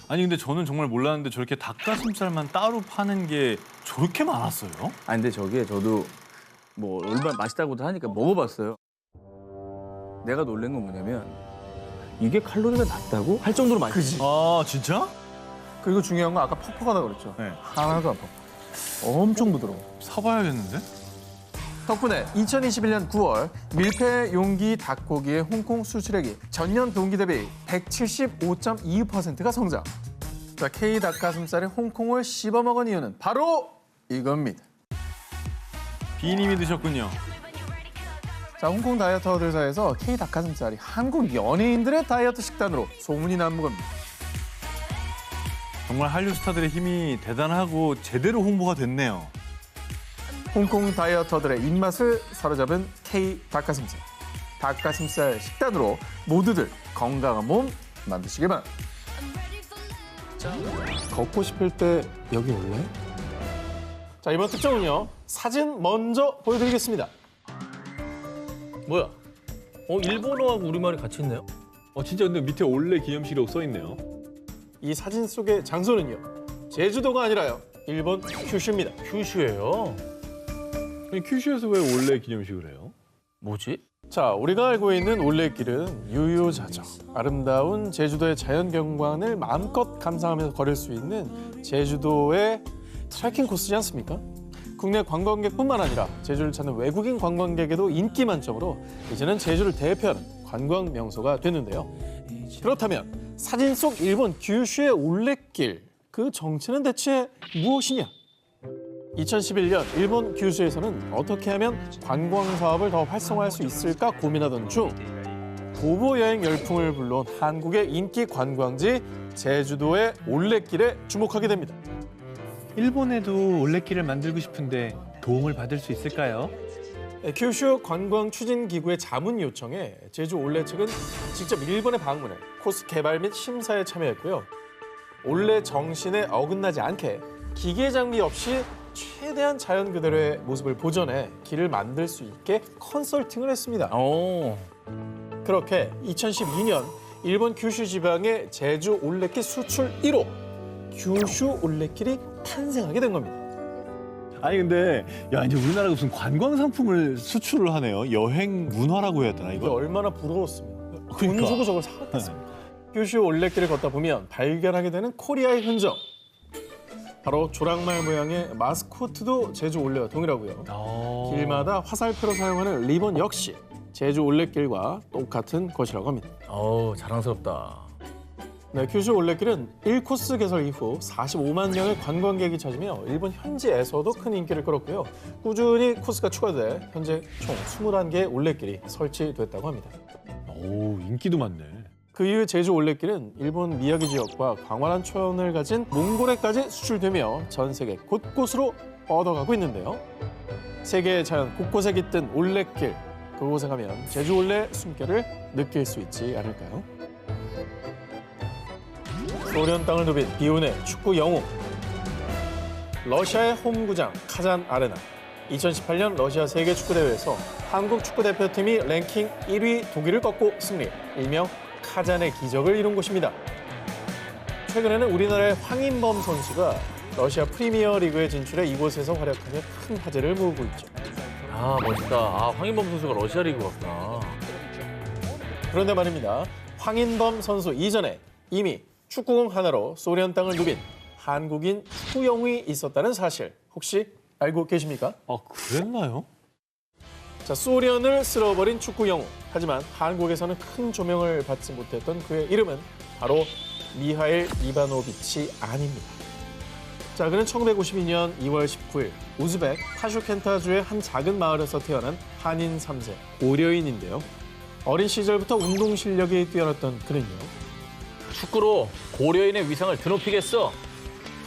아니 근데 저는 정말 몰랐는데 저렇게 닭가슴살만 따로 파는 게 저렇게 많았어요? 아니 근데 저게 저도 뭐 얼마나 맛있다고도 하니까 먹어봤어요. 내가 놀란 건 뭐냐면 이게 칼로리가 낮다고 할 정도로 맛있지. 아 진짜? 그리고 중요한 건 아까 퍽퍽하다고 그랬죠. 네. 하나도 안 퍽퍽. 엄청 부드러워. 사봐야겠는데? 덕분에 2021년 9월 밀폐 용기 닭고기의 홍콩 수출액이 전년 동기 대비 175.2%가 성장. 자, K 닭가슴살이 홍콩을 씹어먹은 이유는 바로 이겁니다. 비님이 드셨군요. 자, 홍콩 다이어터들 사이에서 K 닭가슴살이 한국 연예인들의 다이어트 식단으로 소문이 난 겁니다. 정말 한류 스타들의 힘이 대단하고 제대로 홍보가 됐네요. 홍콩 다이어터들의 입맛을 사로잡은 K 닭가슴살. 닭가슴살 식단으로 모두들 건강한 몸 만드시길 바랍니다. 걷고 싶을 때 여기 올래? 자, 이번 특종은요. 사진 먼저 보여드리겠습니다. 뭐야? 일본어하고 우리말이 같이 있네요. 진짜 근데 밑에 올레 기념식이라고 써 있네요. 이 사진 속의 장소는요. 제주도가 아니라요. 일본 큐슈입니다. 큐슈예요? 아니, 큐슈에서 왜 올레 기념식을 해요? 뭐지? 자, 우리가 알고 있는 올레길은 유유자적, 아름다운 제주도의 자연 경관을 마음껏 감상하면서 걸을 수 있는 제주도의 트레킹 코스지 않습니까? 국내 관광객뿐만 아니라 제주를 찾는 외국인 관광객에도 인기 만점으로 이제는 제주를 대표하는 관광 명소가 됐는데요. 그렇다면 사진 속 일본 규슈의 올레길, 그 정체는 대체 무엇이냐? 2011년 일본 규슈에서는 어떻게 하면 관광 사업을 더 활성화할 수 있을까 고민하던 중 도보 여행 열풍을 불러온 한국의 인기 관광지 제주도의 올레길에 주목하게 됩니다. 일본에도 올레길을 만들고 싶은데 도움을 받을 수 있을까요? 규슈 관광추진기구의 자문 요청에 제주 올레 측은 직접 일본에 방문해 코스 개발 및 심사에 참여했고요. 올레 정신에 어긋나지 않게 기계 장비 없이 최대한 자연 그대로의 모습을 보존해 길을 만들 수 있게 컨설팅을 했습니다. 그렇게 2012년 일본 규슈 지방의 제주 올레길 수출 1호 규슈 올레길이 탄생하게 된 겁니다. 아니 근데 야 이제 우리나라가 무슨 관광 상품을 수출을 하네요. 여행 문화라고 해야 되나 이게 이거? 얼마나 부러웠으면 돈 그러니까. 주고 저걸 사왔겠습니까? 규슈 올레길을 걷다 보면 발견하게 되는 코리아의 흔적. 바로 조랑말 모양의 마스코트도 제주 올레와 동일하고요. 길마다 화살표로 사용하는 리본 역시 제주 올레길과 똑같은 것이라고 합니다. 자랑스럽다. 네, 규슈 올레길은 1코스 개설 이후 45만 명의 관광객이 찾으며 일본 현지에서도 큰 인기를 끌었고요. 꾸준히 코스가 추가돼 현재 총 21개의 올레길이 설치됐다고 합니다. 오 인기도 많네. 그 이후 제주 올레길은 일본 미야기 지역과 광활한 초원을 가진 몽골에까지 수출되며 전 세계 곳곳으로 뻗어가고 있는데요. 세계의 자연 곳곳에 깃든 올레길, 그곳에 가면 제주 올레 숨결을 느낄 수 있지 않을까요? 소련 땅을 누빈 비운의 축구 영웅. 러시아의 홈구장 카잔 아레나. 2018년 러시아 세계 축구 대회에서 한국 축구 대표팀이 랭킹 1위 독일을 꺾고 승리. 일명 카잔의 기적을 이룬 곳입니다. 최근에는 우리나라의 황인범 선수가 러시아 프리미어 리그에 진출해 이곳에서 활약하며 큰 화제를 모으고 있죠. 멋있다. 황인범 선수가 러시아 리그 갔구나. 그런데 말입니다. 황인범 선수 이전에 이미 축구공 하나로 소련 땅을 누빈 한국인 축구 영웅이 있었다는 사실 혹시 알고 계십니까? 그랬나요? 자, 소련을 쓸어버린 축구 영웅. 하지만 한국에서는 큰 조명을 받지 못했던 그의 이름은 바로 미하일 이바노비치 안입니다. 자, 그는 1952년 2월 19일 우즈벡 타슈켄타주의 한 작은 마을에서 태어난 한인 3세 고려인인데요. 어린 시절부터 운동 실력이 뛰어났던 그는요. 축구로 고려인의 위상을 드높이겠어.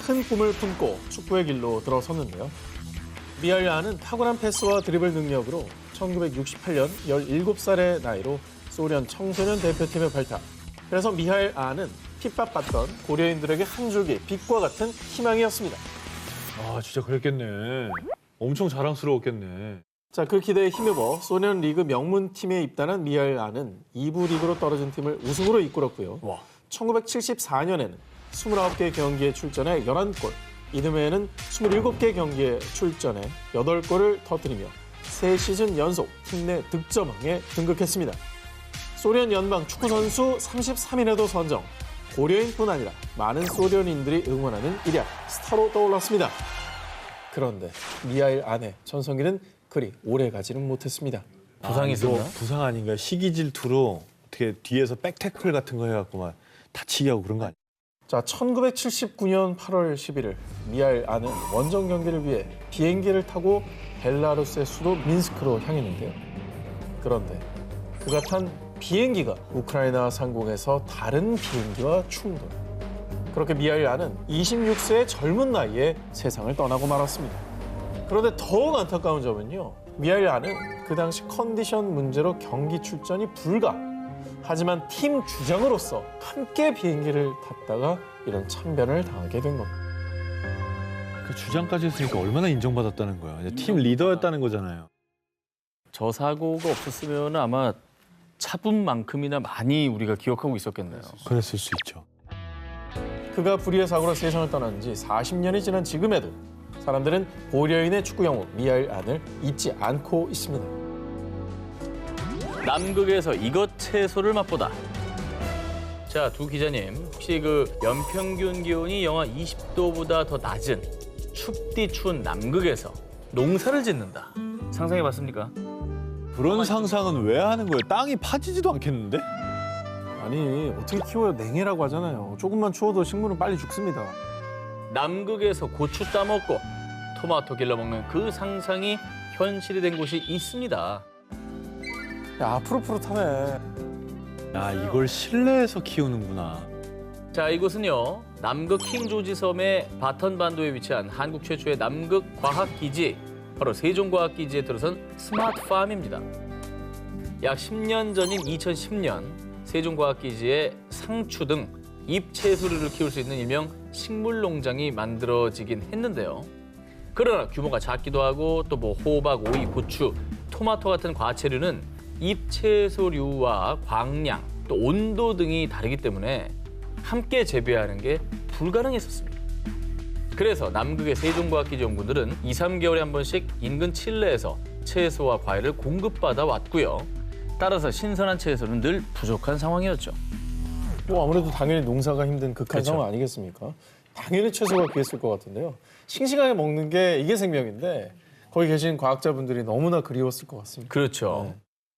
큰 꿈을 품고 축구의 길로 들어섰는데요. 미하일 안은 탁월한 패스와 드리블 능력으로 1968년 17살의 나이로 소련 청소년 대표팀에 발탁. 그래서 미하일 안은 핍박받던 고려인들에게 한 줄기 빛과 같은 희망이었습니다. 진짜 그랬겠네. 엄청 자랑스러웠겠네. 자, 그 기대에 힘입어 소련 리그 명문팀에 입단한 미하일 안은 2부 리그로 떨어진 팀을 우승으로 이끌었고요. 1974년에는 29개 경기에 출전해 11골, 이듬해에는 27개 경기에 출전해 8골을 터뜨리며 3시즌 연속 팀 내 득점왕에 등극했습니다. 소련 연방 축구선수 33인에도 선정, 고려인뿐 아니라 많은 소련인들이 응원하는 일약 스타로 떠올랐습니다. 그런데 미하일 아내 전성기는 그리 오래 가지는 못했습니다. 부상이 있었나? 부상 아닌가? 시기 질투로 어떻게 뒤에서 백태클 같은 거 해갖고 막 다치게 하고 그런 거 아니야? 자, 1979년 8월 11일 미하일 아는 원정 경기를 위해 비행기를 타고 벨라루스의 수도 민스크로 향했는데요. 그런데 그가 탄 비행기가 우크라이나 상공에서 다른 비행기와 충돌. 그렇게 미하일 아는 26세의 젊은 나이에 세상을 떠나고 말았습니다. 그런데 더욱 안타까운 점은요. 미하일 아는 그 당시 컨디션 문제로 경기 출전이 불가. 하지만 팀 주장으로서 함께 비행기를 탔다가 이런 참변을 당하게 된 겁니다. 그 주장까지 했으니까 얼마나 인정받았다는 거야. 이제 팀 리더였다는 거잖아요. 저 사고가 없었으면 아마 차분만큼이나 많이 우리가 기억하고 있었겠네요. 그랬을 수 있죠. 그가 불의의 사고로 세상을 떠난 지 40년이 지난 지금에도 사람들은 고려인의 축구 영웅 미하일 안을 잊지 않고 있습니다. 남극에서 이것 채소를 맛보다. 자, 두 기자님, 혹시 그 연평균 기온이 영하 20도보다 더 낮은 춥디 추운 남극에서 농사를 짓는다. 상상해 봤습니까? 그런 상상은 왜 하는 거예요? 땅이 파지지도 않겠는데? 아니, 어떻게 키워요? 냉해라고 하잖아요. 조금만 추워도 식물은 빨리 죽습니다. 남극에서 고추 따먹고 토마토 길러 먹는 그 상상이 현실이 된 곳이 있습니다. 야, 푸릇푸릇하네. 야, 이걸 실내에서 키우는구나. 자, 이곳은요, 남극 킹조지 섬의 바턴 반도에 위치한 한국 최초의 남극 과학기지, 바로 세종과학기지에 들어선 스마트팜입니다. 약 10년 전인 2010년 세종과학기지에 상추 등 잎채소류를 키울 수 있는 일명 식물농장이 만들어지긴 했는데요. 그러나 규모가 작기도 하고 또 뭐 호박, 오이, 고추, 토마토 같은 과채류는 잎채소류와 광량, 또 온도 등이 다르기 때문에 함께 재배하는 게 불가능했었습니다. 그래서 남극의 세종과학기지 연구들은 2, 3개월에 한 번씩 인근 칠레에서 채소와 과일을 공급받아 왔고요. 따라서 신선한 채소는 늘 부족한 상황이었죠. 뭐 아무래도 당연히 농사가 힘든 극한 그렇죠. 상황 아니겠습니까? 당연히 채소가 귀했을 것 같은데요. 싱싱하게 먹는 게 이게 생명인데 거기 계신 과학자분들이 너무나 그리웠을 것 같습니다. 그렇죠. 네.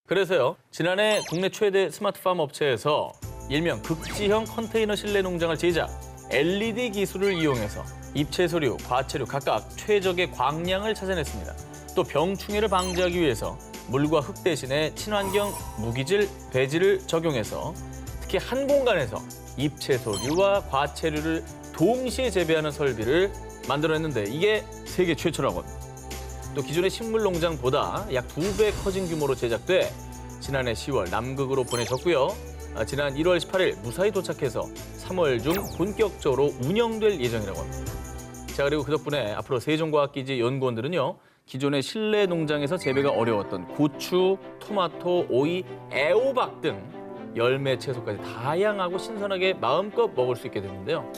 그래서요, 지난해 국내 최대 스마트팜 업체에서 일명 극지형 컨테이너 실내 농장을 제작, LED 기술을 이용해서 잎채소류, 과채류 각각 최적의 광량을 찾아냈습니다. 또 병충해를 방지하기 위해서 물과 흙 대신에 친환경 무기질, 배지를 적용해서 특히 한 공간에서 잎채소류와 과채류를 동시에 재배하는 설비를 만들어냈는데 이게 세계 최초라고 합니다. 또 기존의 식물 농장보다 약 2배 커진 규모로 제작돼 지난해 10월 남극으로 보내졌고요. 지난 1월 18일 무사히 도착해서 3월 중 본격적으로 운영될 예정이라고 합니다. 자, 그리고 그 덕분에 앞으로 세종과학기지 연구원들은요, 기존의 실내 농장에서 재배가 어려웠던 고추, 토마토, 오이, 애호박 등 열매 채소까지 다양하고 신선하게 마음껏 먹을 수 있게 됐는데요.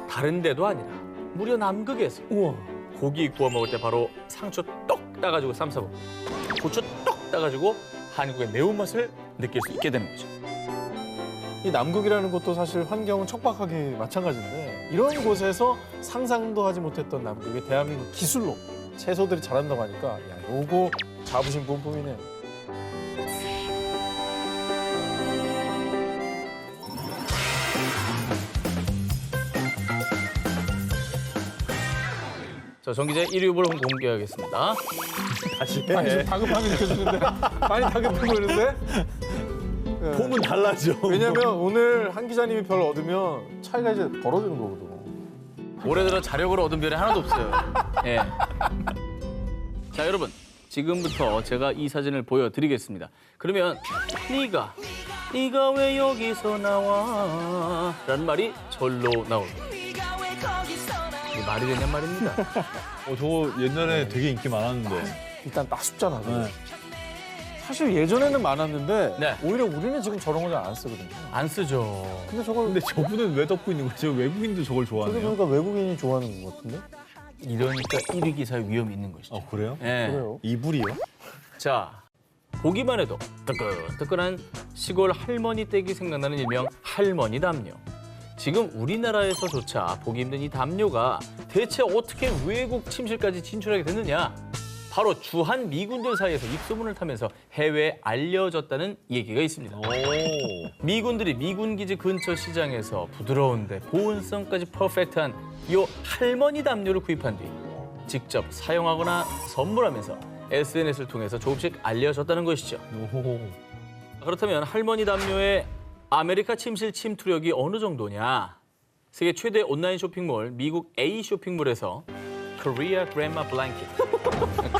다른 데도 아니라 무려 남극에서 우와. 고기 구워 먹을 때 바로 상추 똑 따가지고 쌈싸고 고추 똑 따가지고 한국의 매운맛을 느낄 수 있게 되는 거죠. 이 남극이라는 곳도 사실 환경은 척박하게 마찬가지인데 이런 곳에서 상상도 하지 못했던 남극의 대한민국 기술로 채소들이 자란다고 하니까 야, 요거 자부심 뿜뿜이네요. 자, 정 기자의 1위 후보를 공개하겠습니다. 다시 아니, 좀 다급하게 느껴지는데 많이 다급해 보이는데? 폼은 달라져. 왜냐면 오늘 한 기자님이 별 얻으면 차이가 이제 벌어지는 거거든. 올해 들어 자력으로 얻은 별이 하나도 없어요. 예. 자, 여러분. 지금부터 제가 이 사진을 보여드리겠습니다. 그러면 네가 왜 여기서 나와? 라는 말이 절로 나옵니다. 이게 말이 되냔 말입니다. 저거 옛날에 되게 인기 많았는데. 일단 딱 춥잖아. 네. 사실 예전에는 많았는데 네. 오히려 우리는 지금 저런 거 잘 안 쓰거든요. 안 쓰죠. 근데 저걸 근데 저분은 왜 덮고 있는 거죠? 외국인도 저걸 저기 좋아하네요. 보니까 외국인이 좋아하는 것 같은데? 이러니까 1위 기사의 위험이 있는 것이죠. 그래요? 예. 그래요? 이불이요? 자, 보기만 해도 뜨끈뜨끈한 시골 할머니 댁이 생각나는 일명 할머니 담요. 지금 우리나라에서조차 보기 힘든 이 담요가 대체 어떻게 외국 침실까지 진출하게 됐느냐? 바로 주한 미군들 사이에서 입소문을 타면서 해외에 알려졌다는 얘기가 있습니다. 미군들이 미군 기지 근처 시장에서 부드러운데 보온성까지 퍼펙트한 이 할머니 담요를 구입한 뒤 직접 사용하거나 선물하면서 SNS를 통해서 조금씩 알려졌다는 것이죠. 그렇다면 할머니 담요의 아메리카 침실 침투력이 어느 정도냐? 세계 최대 온라인 쇼핑몰 미국 A 쇼핑몰에서 Korea Grandma Blanket,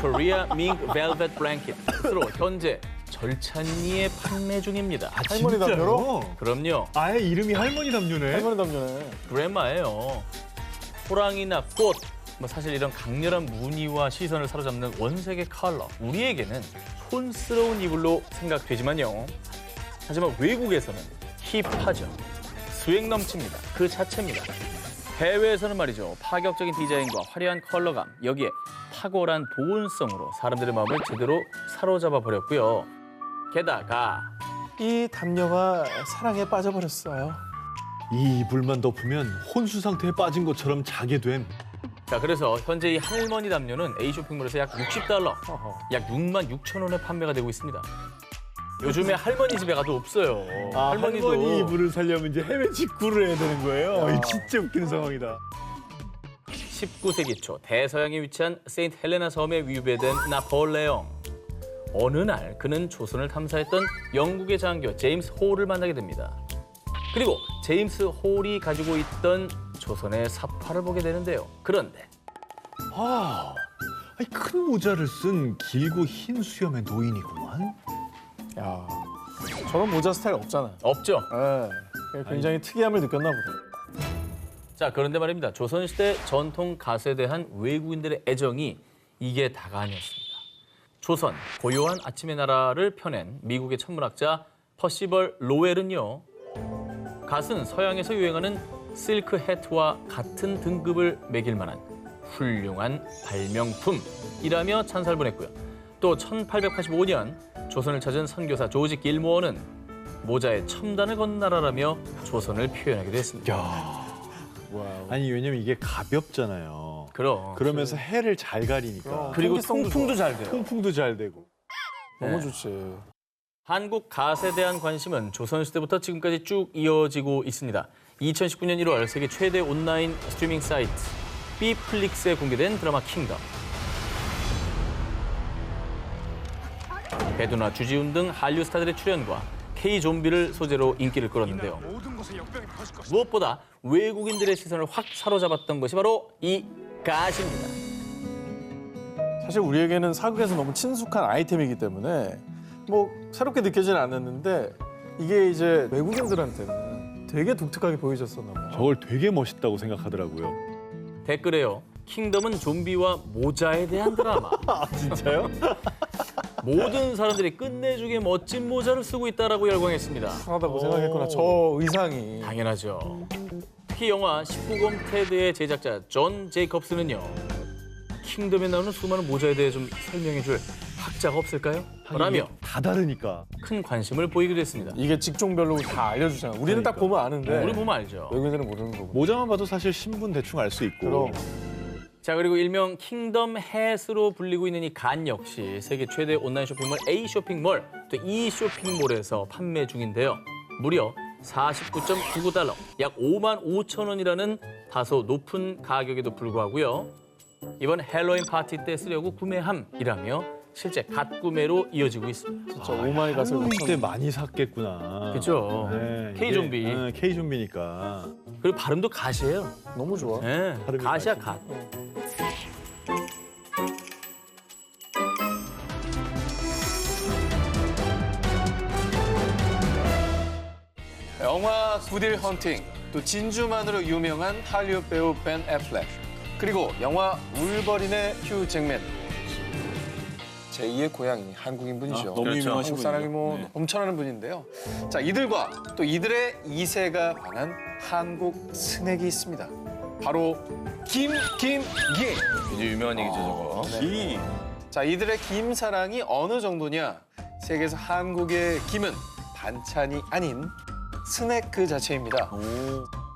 Korea Mink Velvet Blanket으로 현재 절찬리에 판매 중입니다. 할머니 담요로? 그럼요, 아예 이름이 할머니 담요네. 할머니 담요네. 그랜마예요. 호랑이나 꽃, 뭐 사실 이런 강렬한 무늬와 시선을 사로잡는 원색의 컬러. 우리에게는 촌스러운 이불로 생각되지만요. 하지만 외국에서는 힙하죠. 스웩 넘칩니다. 그 자체입니다. 해외에서는 말이죠. 파격적인 디자인과 화려한 컬러감, 여기에 탁월한 보온성으로 사람들의 마음을 제대로 사로잡아 버렸고요. 게다가 이 담요가 사랑에 빠져버렸어요. 이 이불만 덮으면 혼수 상태에 빠진 것처럼 자게 된. 자, 그래서 현재 이 할머니 담요는 A 쇼핑몰에서 약 $60, 약 66,000원에 판매가 되고 있습니다. 요즘에 할머니 집에 가도 없어요. 할머니 이불을 살려면 이제 해외 직구를 해야 되는 거예요. 이 진짜 웃기는 상황이다. 19세기 초 대서양에 위치한 세인트 헬레나 섬에 위배된 나폴레옹. 어느 날 그는 조선을 탐사했던 영국의 장교 제임스 홀을 만나게 됩니다. 그리고 제임스 홀이 가지고 있던 조선의 사파를 보게 되는데요. 그런데 아니, 큰 모자를 쓴 길고 흰 수염의 노인이구만. 야, 저런 모자 스타일 없잖아요. 없죠. 예, 굉장히 특이함을 느꼈나 보다. 자, 그런데 말입니다. 조선시대 전통 갓에 대한 외국인들의 애정이 이게 다가 아니었습니다. 조선, 고요한 아침의 나라를 펴낸 미국의 천문학자 퍼시벌 로웰은요. 갓은 서양에서 유행하는 실크 해트와 같은 등급을 매길 만한 훌륭한 발명품이라며 찬사를 보냈고요. 또 1885년 조선을 찾은 선교사 조지 길모어는 모자에 첨단을 건 나라라며 조선을 표현하기도 했습니다. 아니, 왜냐면 이게 가볍잖아요. 그러면서 해를 잘 가리니까. 그리고 통기성도 통풍도 잘 돼요. 통풍도 잘 되고. 너무 네. 좋지. 한국 갓에 대한 관심은 조선시대부터 지금까지 쭉 이어지고 있습니다. 2019년 1월 세계 최대 온라인 스트리밍 사이트 B플릭스에 공개된 드라마 킹덤. 배두나 주지훈 등 한류 스타들의 출연과 K-좀비를 소재로 인기를 끌었는데요. 무엇보다 외국인들의 시선을 확 사로잡았던 것이 바로 이 갓입니다. 사실 우리에게는 사극에서 너무 친숙한 아이템이기 때문에 뭐 새롭게 느껴지는 않았는데 이게 이제 외국인들한테는 되게 독특하게 보여졌었나 봐요. 저걸 되게 멋있다고 생각하더라고요. 댓글에요. 킹덤은 좀비와 모자에 대한 드라마. 진짜요? 모든 사람들이 끝내주게 멋진 모자를 쓰고 있다라고 열광했습니다. 하다고 생각했구나. 저 의상이. 당연하죠. 특히 영화 19금 테드의 제작자 존 제이컵스는요. 킹덤에 나오는 수많은 모자에 대해 좀 설명해줄 학자가 없을까요? 라며 다 다르니까. 큰 관심을 보이기도 했습니다. 이게 직종별로 다 알려주잖아. 우리는 딱 보면 아는데 우리 보면 알죠. 외국인들은 모르는 거고. 모자만 봐도 사실 신분 대충 알 수 있고. 그럼 자, 그리고 일명 킹덤 햇으로 불리고 있는 이 간 역시 세계 최대 온라인 쇼핑몰 A 쇼핑몰, 또 E 쇼핑몰에서 판매 중인데요. 무려 49.99달러, 약 55,000원이라는 다소 높은 가격에도 불구하고요. 이번 헬로윈 파티 때 쓰려고 구매함이라며 실제 갓 구매로 이어지고 있습니다. 진짜 오마이 갓을 할로윈 때 많이 샀겠구나. 그죠? 네, 이게, K-좀비. K-좀비니까. 그리고 발음도 갓이에요. 너무 좋아. 네, 발음이 갓이야, 맛있어. 갓. 영화 굿윌 헌팅, 또 진주만으로 유명한 할리우드 배우 벤 애플렉, 그리고 영화 울버린의 휴 잭맨. 제2의 고향이 한국인 분이죠. 너무 유명하신 한국 사람이 분이죠. 뭐 네. 넘쳐나는 분인데요. 자, 이들과 또 이들의 2세가 관한 한국 스낵이 있습니다. 바로 김기. 이제 유명한 얘기죠, 저거. 이 자, 이들의 김 사랑이 어느 정도냐? 세계에서 한국의 김은 반찬이 아닌 스낵 그 자체입니다.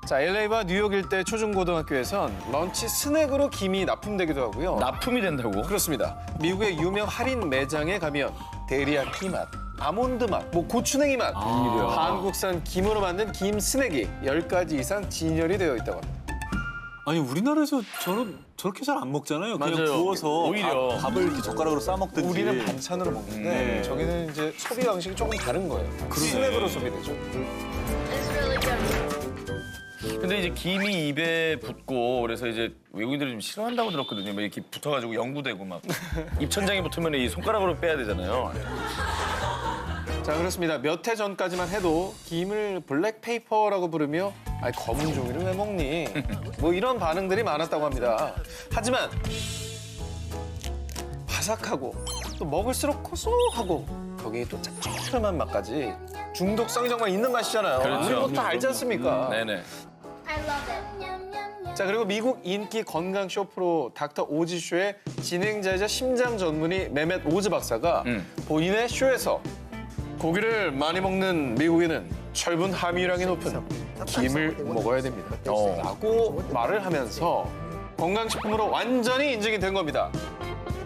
자, LA와 뉴욕 일대 초중고등학교에선 런치 스낵으로 김이 납품되기도 하고요. 납품이 된다고? 그렇습니다. 미국의 유명 할인 매장에 가면 데리야끼 맛, 아몬드 맛, 뭐 고추냉이 맛, 한국산 김으로 만든 김 스낵이 10가지 이상 진열이 되어 있다고 합니다. 아니 우리나라에서 저렇게 잘 안 먹잖아요. 그냥 맞아요. 구워서 오히려. 밥을 이렇게 젓가락으로 싸 먹든지. 우리는 반찬으로 먹는데 네. 저기는 이제 소비 방식이 조금 다른 거예요. 스낵으로 소비되죠. 근데 이제 김이 입에 붙고 그래서 이제 외국인들이 좀 싫어한다고 들었거든요. 막 이렇게 붙어가지고 연구되고 막 입천장에 붙으면 이 손가락으로 빼야 되잖아요. 자, 그렇습니다. 몇 해 전까지만 해도 김을 블랙페이퍼라고 부르며 아니 검은 종이를 왜 먹니? 뭐 이런 반응들이 많았다고 합니다. 하지만 바삭하고 또 먹을수록 고소하고 거기에 또 짭조름한 맛까지 중독성이 정말 있는 맛이잖아요. 그렇죠. 우리 뭐 다 알지 않습니까? 네네. I love it. 자, 그리고 미국 인기 건강 쇼 프로 닥터 오지 쇼의 진행자이자 심장 전문의 메멧 오즈 박사가 본인의 쇼에서 고기를 많이 먹는 미국인은 철분 함유량이 높은 김을 먹어야 됩니다. 라고 말을 하면서 건강식품으로 완전히 인증이 된 겁니다.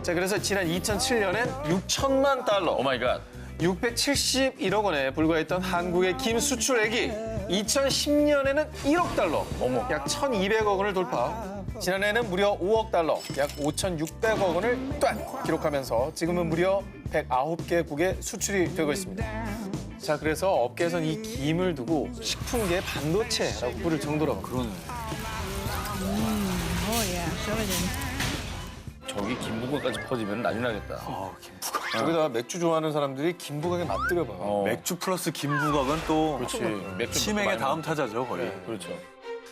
자, 그래서 지난 2007년엔 6천만 달러, 오 마이 갓. 671억 원에 불과했던 한국의 김 수출액이 2010년에는 1억 달러, 약 1,200억 원을 돌파. 지난해에는 무려 5억 달러, 약 5,600억 원을 딱 기록하면서 지금은 무려 109개국에 수출이 되고 있습니다. 자, 그래서 업계에서는 이 김을 두고 식품계의 반도체라고 부를 정도로 그러네. 저기 김부각까지 퍼지면 난리 나겠다. 여기다가 맥주 좋아하는 사람들이 김부각에 맛들어봐요. 맥주 플러스 김부각은 또 그렇지. 맥주 치맥의 많이 다음 타자죠 거의. 네. 그렇죠.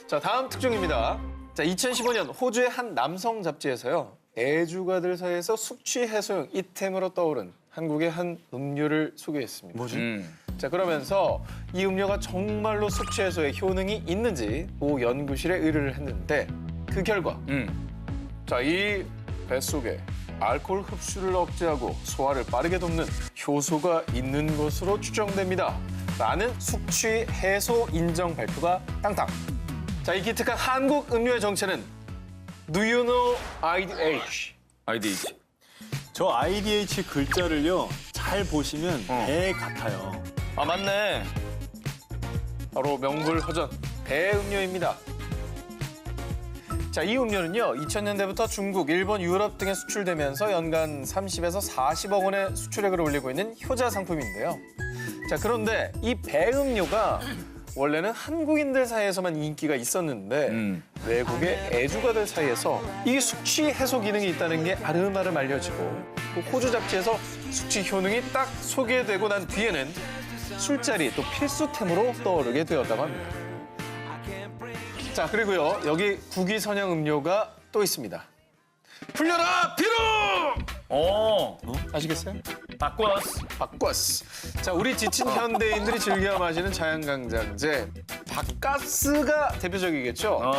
자, 다음 특종입니다. 자, 2015년 호주의 한 남성 잡지에서요. 애주가들 사이에서 숙취 해소용 이템으로 떠오른 한국의 한 음료를 소개했습니다. 뭐지? 자, 그러면서 이 음료가 정말로 숙취 해소에 효능이 있는지 모 연구실에 의뢰를 했는데 그 결과 자, 이 뱃속에 알코올 흡수를 억제하고 소화를 빠르게 돕는 효소가 있는 것으로 추정됩니다. 라는 숙취 해소 인정 발표가 땅땅. 자, 이 기특한 한국 음료의 정체는 Do you know IDH? IDH. 저 IDH 글자를요 잘 보시면 배 같아요. 아 맞네. 바로 명불허전 배음료입니다. 자, 이 음료는요 2000년대부터 중국, 일본, 유럽 등에 수출되면서 연간 30에서 40억 원의 수출액을 올리고 있는 효자 상품인데요. 자, 그런데 이 배음료가 원래는 한국인들 사이에서만 인기가 있었는데 외국의 애주가들 사이에서 이 숙취 해소 기능이 있다는 게 아름아름 알려지고 또 호주 잡지에서 숙취 효능이 딱 소개되고 난 뒤에는 술자리 또 필수템으로 떠오르게 되었다고 합니다. 자, 그리고요 여기 국위선양 음료가 또 있습니다. 풀려라 비로! 아시겠어요? 바꿔스. 바꿔스. 자, 우리 지친 현대인들이 즐겨 마시는 자연강장제 바카스가 대표적이겠죠.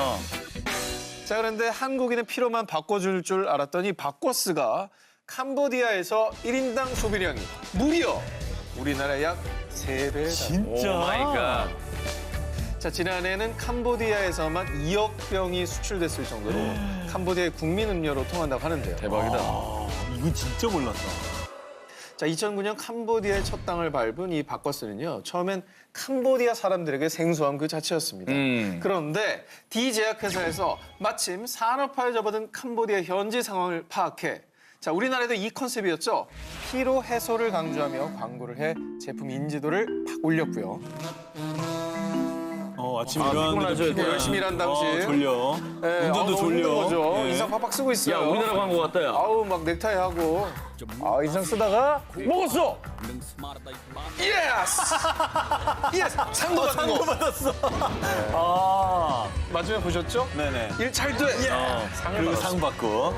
자, 그런데 한국인의 피로만 바꿔줄 줄 알았더니 바꿔스가 캄보디아에서 1인당 소비량이 무려 우리나라 약 3배. 진짜. 오 마이 갓. 자, 지난해에는 캄보디아에서만 2억 병이 수출됐을 정도로 캄보디아의 국민 음료로 통한다고 하는데요. 대박이다. 이건 진짜 몰랐다. 자, 2009년 캄보디아의 첫 땅을 밟은 이 바커스는요. 처음엔 캄보디아 사람들에게 생소한 그 자체였습니다. 그런데 D 제약회사에서 마침 산업화에 접어든 캄보디아 현지 상황을 파악해 자, 우리나라에도 이 컨셉이었죠. 피로 해소를 강조하며 광고를 해 제품 인지도를 팍 올렸고요. 아침에 일어났는데 피곤하죠, 피곤해. 열심히 일한 당시. 졸려. 네, 운전도 너무 졸려. 힘든 거죠. 네. 인상 팍팍 쓰고 있어요. 야 우리나라 광고 같다 야. 아우 막 넥타이 하고 인상 쓰다가 먹었어. 예스. 예스. 상도 받은 거. 받았어. 마지막에 보셨죠? 네네. 일 잘 돼. 상을 그리고 받았어. 상 받고.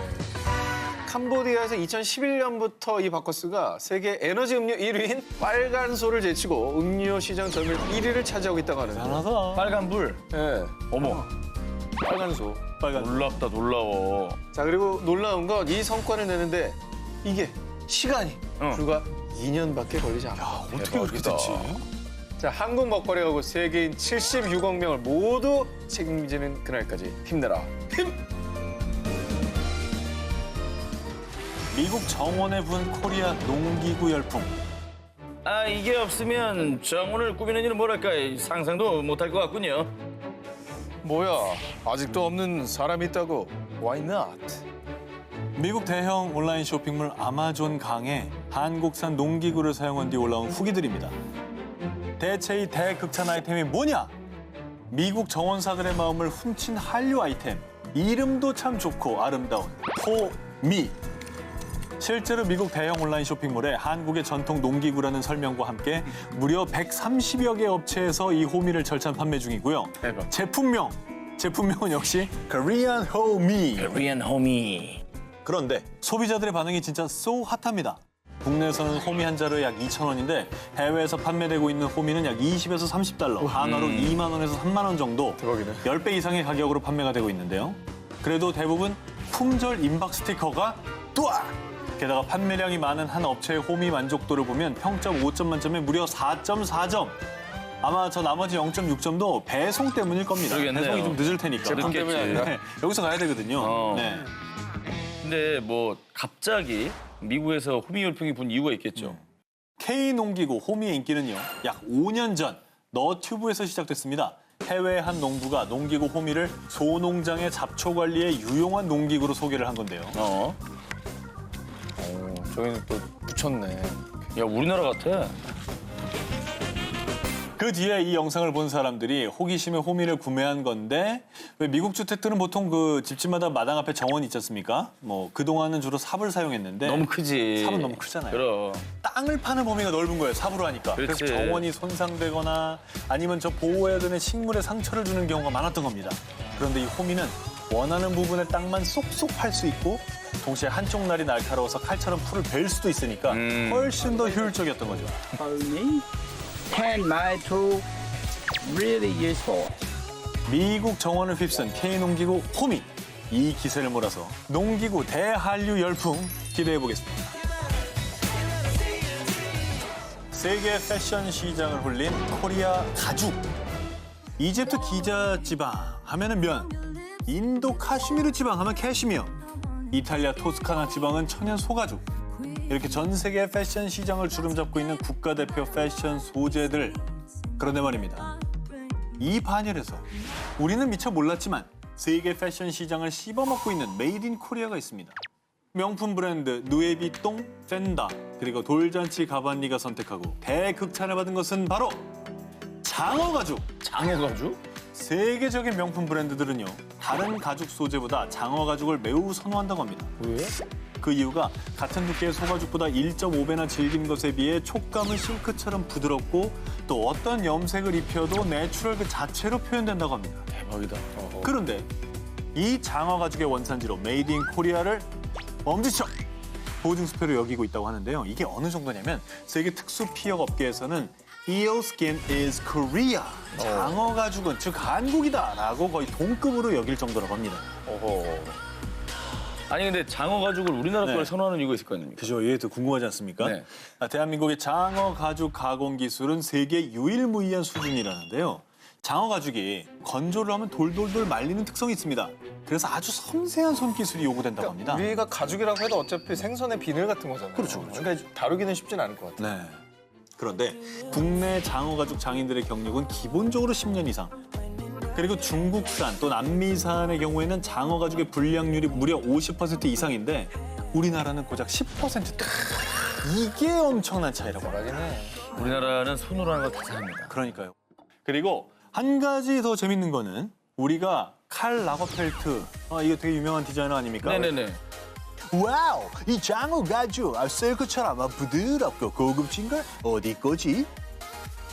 캄보디아에서 2011년부터 이 바커스가 세계 에너지 음료 1위인 빨간소를 제치고 음료 시장 점유율 1위를 차지하고 있다고 하는데. 잘하다. 빨간불. 네, 어머. 빨간소. 놀랍다 놀라워. 자, 그리고 놀라운 건 이 성과를 내는데 이게 시간이 불과 2년밖에 걸리지 않아. 어떻게 그렇게 됐지? 자, 한국 먹거리하고 세계인 76억 명을 모두 책임지는 그날까지 힘내라. 힘! 미국 정원에 분 코리아 농기구 열풍. 아 이게 없으면 정원을 꾸미는 일은 뭐랄까 상상도 못할 것 같군요. 뭐야, 아직도 없는 사람이 있다고. Why not? 미국 대형 온라인 쇼핑몰 아마존 강에 한국산 농기구를 사용한 뒤 올라온 후기들입니다. 대체 이 대극찬 아이템이 뭐냐? 미국 정원사들의 마음을 훔친 한류 아이템. 이름도 참 좋고 아름다운 호미. 실제로 미국 대형 온라인 쇼핑몰에 한국의 전통 농기구라는 설명과 함께 무려 130여 개 업체에서 이 호미를 절찬 판매 중이고요. 대박. 제품명은 역시 Korean 호미. Korean homie. 그런데 소비자들의 반응이 진짜 so 핫합니다. 국내에서는 호미 한 자루에 약 2,000원인데 해외에서 판매되고 있는 호미는 약 20에서 30달러, 한화로 2만 원에서 3만 원 정도 대박이네. 10배 이상의 가격으로 판매가 되고 있는데요. 그래도 대부분 품절 임박 스티커가 뚜아! 게다가 판매량이 많은 한 업체의 호미 만족도를 보면 평점 5점 만점에 무려 4.4점. 아마 저 나머지 0.6점도 배송 때문일 겁니다. 그러겠네요. 배송이 좀 늦을 테니까. 제품 때문이 아니라. 네, 여기서 가야 되거든요. 네. 근데 뭐 갑자기 미국에서 호미 열풍이 분 이유가 있겠죠. K농기구 호미의 인기는요. 약 5년 전 너튜브에서 시작됐습니다. 해외 한 농부가 농기구 호미를 소농장의 잡초 관리에 유용한 농기구로 소개를 한 건데요. 저기는 또 붙였네. 야 우리나라 같아. 그 뒤에 이 영상을 본 사람들이 호기심에 호미를 구매한 건데 왜 미국 주택들은 보통 그 집집마다 마당 앞에 정원이 있지 않습니까? 뭐 그동안은 주로 삽을 사용했는데 너무 크지. 삽은 너무 크잖아요. 그럼. 땅을 파는 범위가 넓은 거예요. 삽으로 하니까. 그렇지. 그래서 정원이 손상되거나 아니면 저 보호해야 되는 식물에 상처를 주는 경우가 많았던 겁니다. 그런데 이 호미는 원하는 부분에 땅만 쏙쏙 팔 수 있고 동시에 한쪽 날이 날카로워서 칼처럼 풀을 벨 수도 있으니까 훨씬 더 효율적이었던 거죠. Homie, handmade tool, really useful. 미국 정원을 휩쓴 K농기구 호미. 이 기세를 몰아서 농기구 대한류 열풍 기대해 보겠습니다. 세계 패션 시장을 홀린 코리아 가죽. 이집트 기자 지방 하면은 면, 인도 카슈미르 지방 하면 캐시미어, 이탈리아 토스카나 지방은 천연 소가죽. 이렇게 전 세계 패션 시장을 주름잡고 있는 국가대표 패션 소재들. 그런데 말입니다. 이 반열에서 우리는 미처 몰랐지만 세계 패션 시장을 씹어먹고 있는 메이드 인 코리아가 있습니다. 명품 브랜드 누에비똥, 펜다, 그리고 돌잔치 가반니가 선택하고 대극찬을 받은 것은 바로 장어가죽. 장어가죽? 세계적인 명품 브랜드들은요, 다른 가죽 소재보다 장어가죽을 매우 선호한다고 합니다. 왜? 그 이유가 같은 두께의 소가죽보다 1.5배나 질긴 것에 비해 촉감은 실크처럼 부드럽고 또 어떤 염색을 입혀도 내추럴 그 자체로 표현된다고 합니다. 대박이다. 그런데 이 장어가죽의 원산지로 메이드 인 코리아를 엄지척 보증수표로 여기고 있다고 하는데요. 이게 어느 정도냐면 세계 특수 피혁 업계에서는 Eel skin is Korea. 장어가죽은 즉 한국이다라고 거의 동급으로 여길 정도라고 합니다. 아니 근데 장어가죽을 우리나라 네. 걸 선호하는 이유가 있을 거 아닙니까? 그죠? 이게 더 궁금하지 않습니까? 네. 대한민국의 장어가죽 가공 기술은 세계 유일무이한 수준이라는데요. 장어가죽이 건조를 하면 돌돌돌 말리는 특성이 있습니다. 그래서 아주 섬세한 손기술이 요구된다고 합니다. 우리가 가죽이라고 해도 어차피 생선의 비늘 같은 거잖아요. 그렇죠. 그러니까 다루기는 쉽진 않을 것 같아요. 네. 그런데 국내 장어가죽 장인들의 경력은 기본적으로 10년 이상. 그리고 중국산 또 남미산의 경우에는 장어가죽의 불량률이 무려 50% 이상인데 우리나라는 고작 10%대. 이게 엄청난 차이라고 합니다. 하긴 해. 우리나라는 손으로 하는 거 다 삽니다. 그러니까요. 그리고 한 가지 더 재밌는 거는 우리가 칼 라거펠트, 이거 되게 유명한 디자이너 아닙니까? 네네네. 와우, 이 장어 가죽 실크처럼 부드럽고 고급진걸 어디 거지?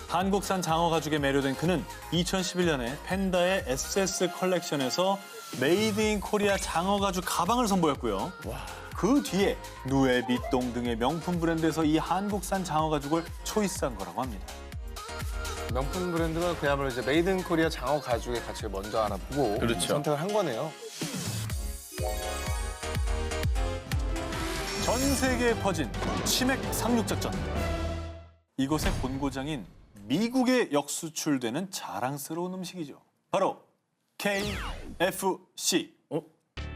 한국산 장어 가죽에 매료된 그는 2011년에 펜다의 SS 컬렉션에서 메이드 인 코리아 장어 가죽 가방을 선보였고요. 그 뒤에 누에비똥 등의 명품 브랜드에서 이 한국산 장어 가죽을 초이스한 거라고 합니다. 명품 브랜드가 그야말로 이제 메이드 인 코리아 장어 가죽의 가치를 먼저 알아보고 그렇죠. 선택을 한 거네요. 전 세계에 퍼진 치맥 상륙 작전. 이곳의 본고장인 미국에 역수출되는 자랑스러운 음식이죠. 바로 KFC.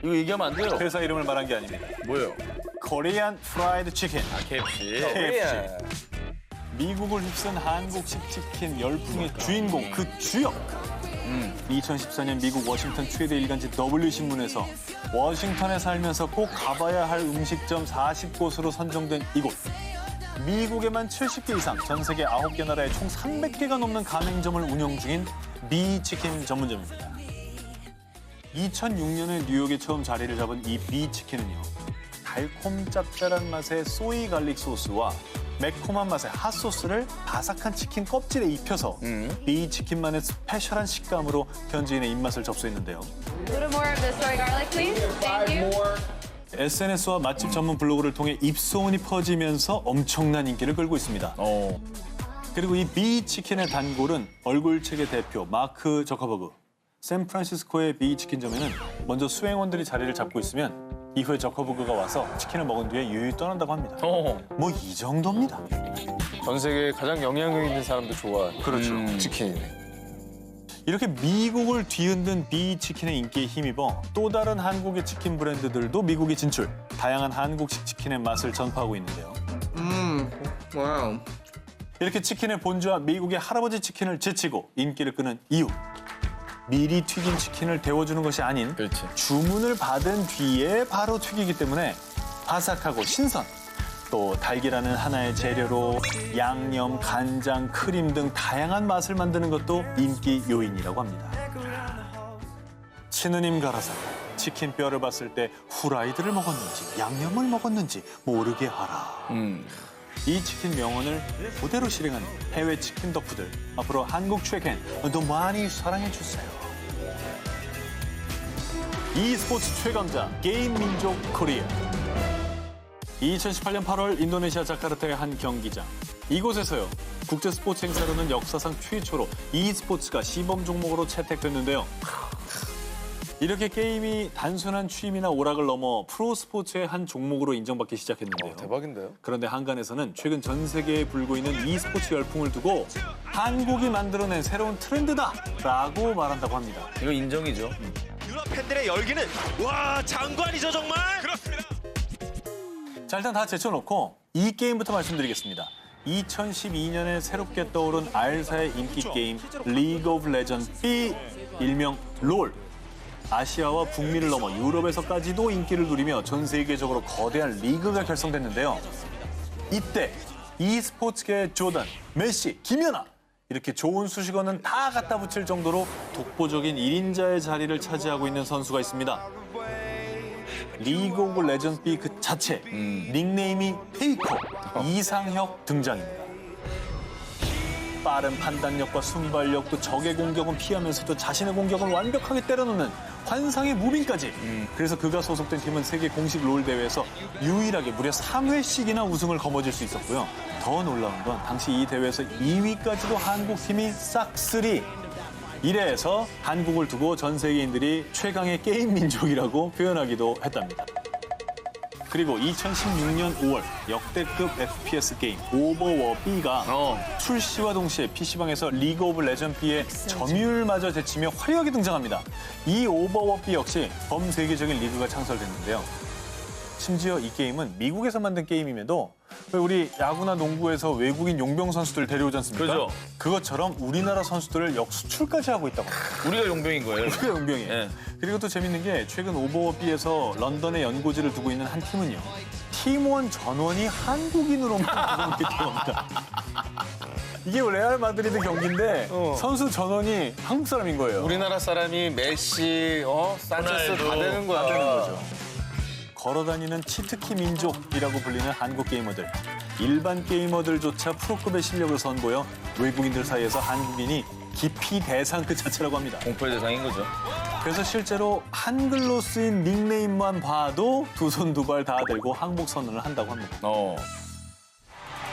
이거 얘기하면 안 돼요. 회사 이름을 말한 게 아닙니다. 뭐예요? 코리안 프라이드 치킨. KFC. KFC. 미국을 휩쓴 한국식 치킨 열풍의 주인공, 그 주역. 2014년 미국 워싱턴 최대 일간지 W신문에서 워싱턴에 살면서 꼭 가봐야 할 음식점 40곳으로 선정된 이곳. 미국에만 70개 이상, 전 세계 9개 나라에 총 300개가 넘는 가맹점을 운영 중인 비치킨 전문점입니다. 2006년에 뉴욕에 처음 자리를 잡은 이 비치킨은요, 달콤 짭짤한 맛의 소이 갈릭 소스와 매콤한 맛의 핫소스를 바삭한 치킨 껍질에 입혀서 비치킨만의 스페셜한 식감으로 현지인의 입맛을 접수했는데요. Little more of the soy garlic, please. Thank you. SNS와 맛집 전문 블로그를 통해 입소문이 퍼지면서 엄청난 인기를 끌고 있습니다. 그리고 이 비치킨의 단골은 얼굴책의 대표 마크 저커버그. 샌프란시스코의 비치킨점에는 먼저 수행원들이 자리를 잡고 있으면 이후에 저커버그가 와서 치킨을 먹은 뒤에 유유히 떠난다고 합니다. 뭐 이 정도입니다. 전 세계에 가장 영향력 있는 사람도 좋아하는 그렇죠. 치킨이네. 이렇게 미국을 뒤흔든 비치킨의 인기에 힘입어 또 다른 한국의 치킨 브랜드들도 미국에 진출, 다양한 한국식 치킨의 맛을 전파하고 있는데요. 와우. 이렇게 치킨의 본주와 미국의 할아버지 치킨을 제치고 인기를 끄는 이유. 미리 튀긴 치킨을 데워주는 것이 아닌 그렇지. 주문을 받은 뒤에 바로 튀기기 때문에 바삭하고 신선. 또 달걀이라는 하나의 재료로 양념, 간장, 크림 등 다양한 맛을 만드는 것도 인기 요인이라고 합니다. 친누님 가라사가 치킨 뼈를 봤을 때 후라이드를 먹었는지 양념을 먹었는지 모르게 하라. 이 치킨 명언을 그대로 실행하는 해외 치킨 덕후들. 앞으로 한국 최근 더 많이 사랑해주세요. e스포츠 최강자 게임 민족 코리아. 2018년 8월 인도네시아 자카르타의 한 경기장. 이곳에서요, 국제 스포츠 행사로는 역사상 최초로 e스포츠가 시범 종목으로 채택됐는데요. 이렇게 게임이 단순한 취미나 오락을 넘어 프로 스포츠의 한 종목으로 인정받기 시작했는데요. 대박인데요? 그런데 한간에서는 최근 전 세계에 불고 있는 e스포츠 열풍을 두고 한국이 만들어낸 새로운 트렌드다라고 말한다고 합니다. 이거 인정이죠. 유럽 팬들의 열기는 와 장관이죠 정말. 그렇습니다. 자, 일단 다 제쳐놓고 이 게임부터 말씀드리겠습니다. 2012년에 새롭게 떠오른 알사의 인기 게임 리그 오브 레전드 B, 일명 롤. 아시아와 북미를 넘어 유럽에서까지도 인기를 누리며 전 세계적으로 거대한 리그가 결성됐는데요. 이때 e스포츠계의 조던, 메시, 김연아 이렇게 좋은 수식어는 다 갖다 붙일 정도로 독보적인 1인자의 자리를 차지하고 있는 선수가 있습니다. 리그 오브 레전드 B 그 자체, 닉네임이 페이커, 이상혁 등장입니다. 빠른 판단력과 순발력, 또 적의 공격은 피하면서도 자신의 공격은 완벽하게 때려놓는 환상의 무빙까지. 그래서 그가 소속된 팀은 세계 공식 롤 대회에서 유일하게 무려 3회씩이나 우승을 거머쥘 수 있었고요. 더 놀라운 건 당시 이 대회에서 2위까지도 한국 팀이 싹쓸이. 이래서 한국을 두고 전 세계인들이 최강의 게임 민족이라고 표현하기도 했답니다. 그리고 2016년 5월 역대급 FPS 게임 오버워 B가 출시와 동시에 PC방에서 리그 오브 레전드 B의 점유율마저 제치며 화려하게 등장합니다. 이 오버워 B 역시 범세계적인 리그가 창설됐는데요. 심지어 이 게임은 미국에서 만든 게임임에도 우리 야구나 농구에서 외국인 용병 선수들 데려오지 않습니까? 그렇죠. 그것처럼 우리나라 선수들을 역수출까지 하고 있다고. 우리가 용병인 거예요. 우리가 용병이에요. 네. 그리고 또 재밌는 게 최근 오버워 B에서 런던에 연고지를 두고 있는 한 팀은요. 팀원 전원이 한국인으로만 구성되어 있답니다. 이게 레알 마드리드 경기인데 선수 전원이 한국 사람인 거예요. 우리나라 사람이 메시, 산체스 다 되는 거야. 다 되는 거죠. 걸어다니는 치트키 민족이라고 불리는 한국 게이머들. 일반 게이머들조차 프로급의 실력을 선보여 외국인들 사이에서 한국인이 기피 대상 그 자체라고 합니다. 공포의 대상인 거죠. 그래서 실제로 한글로 쓰인 닉네임만 봐도 두 손 두 발 다 들고 항복 선언을 한다고 합니다.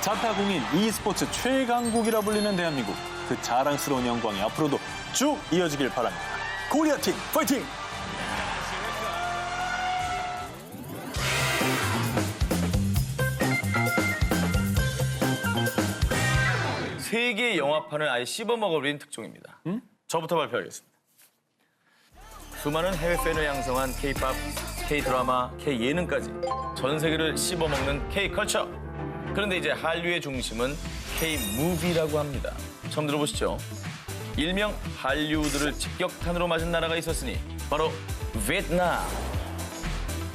자타공인 e스포츠 최강국이라 불리는 대한민국. 그 자랑스러운 영광이 앞으로도 쭉 이어지길 바랍니다. 코리아팀 파이팅! 세계 영화판을 아예 씹어먹어버린 특종입니다. 저부터 발표하겠습니다. 수많은 해외 팬을 양성한 K-팝, K-드라마, K-예능까지 전 세계를 씹어먹는 K-컬처. 그런데 이제 한류의 중심은 K-무비라고 합니다. 처음 들어보시죠? 일명 한류들을 직격탄으로 맞은 나라가 있었으니 바로 베트남.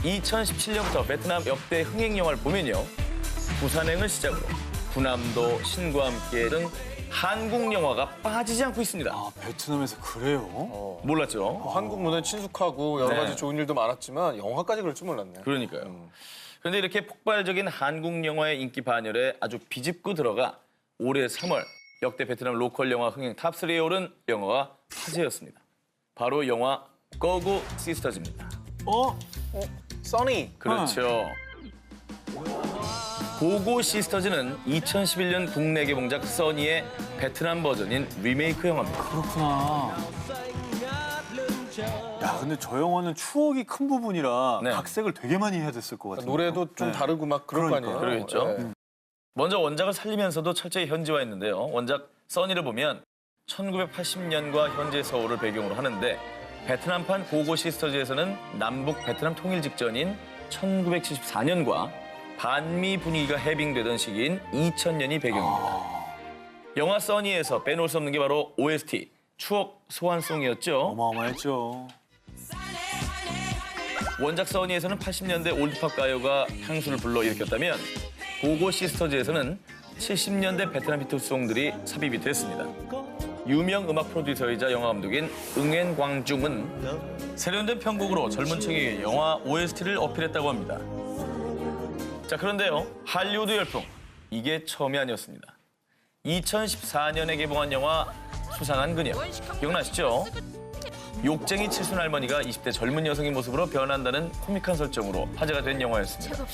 2017년부터 베트남 역대 흥행 영화를 보면요. 부산행을 시작으로 군함도, 신과 함께 등 한국 영화가 빠지지 않고 있습니다. 아, 베트남에서 그래요? 몰랐죠? 한국 문화에 친숙하고 여러 네. 가지 좋은 일도 많았지만 영화까지 그럴 줄 몰랐네. 그러니까요. 그런데 이렇게 폭발적인 한국 영화의 인기 반열에 아주 비집고 들어가 올해 3월 역대 베트남 로컬 영화 흥행 탑3에 오른 영화가 화제였습니다. 바로 영화 고고 시스터즈입니다. 써니. 그렇죠. 고고 시스터즈는 2011년 국내 개봉작 써니의 베트남 버전인 리메이크 영화입니다. 그렇구나. 야, 근데 저 영화는 추억이 큰 부분이라 네. 각색을 되게 많이 해야 됐을 것 같아요. 노래도 좀 다르고 막 그런 그러니까. 거 아니에요? 그러겠죠. 네. 먼저 원작을 살리면서도 철저히 현지화했는데요. 원작 써니를 보면 1980년과 현재 서울을 배경으로 하는데 베트남판 고고 시스터즈에서는 남북 베트남 통일 직전인 1974년과 반미 분위기가 해빙되던 시기인 2000년이 배경입니다. 영화 써니에서 빼놓을 수 없는 게 바로 OST, 추억 소환송이었죠. 어마어마했죠. 원작 써니에서는 80년대 올드팝 가요가 향수를 불러일으켰다면 고고 시스터즈에서는 70년대 베트남 히트송들이 삽입이 됐습니다. 유명 음악 프로듀서이자 영화 감독인 응엔 광중은 세련된 편곡으로 젊은 층에게 영화 OST를 어필했다고 합니다. 자, 그런데요, 할리우드 열풍, 이게 처음이 아니었습니다. 2014년에 개봉한 영화 수상한 그녀, 기억나시죠? 욕쟁이 칠순 할머니가 20대 젊은 여성의 모습으로 변한다는 코믹한 설정으로 화제가 된 영화였습니다.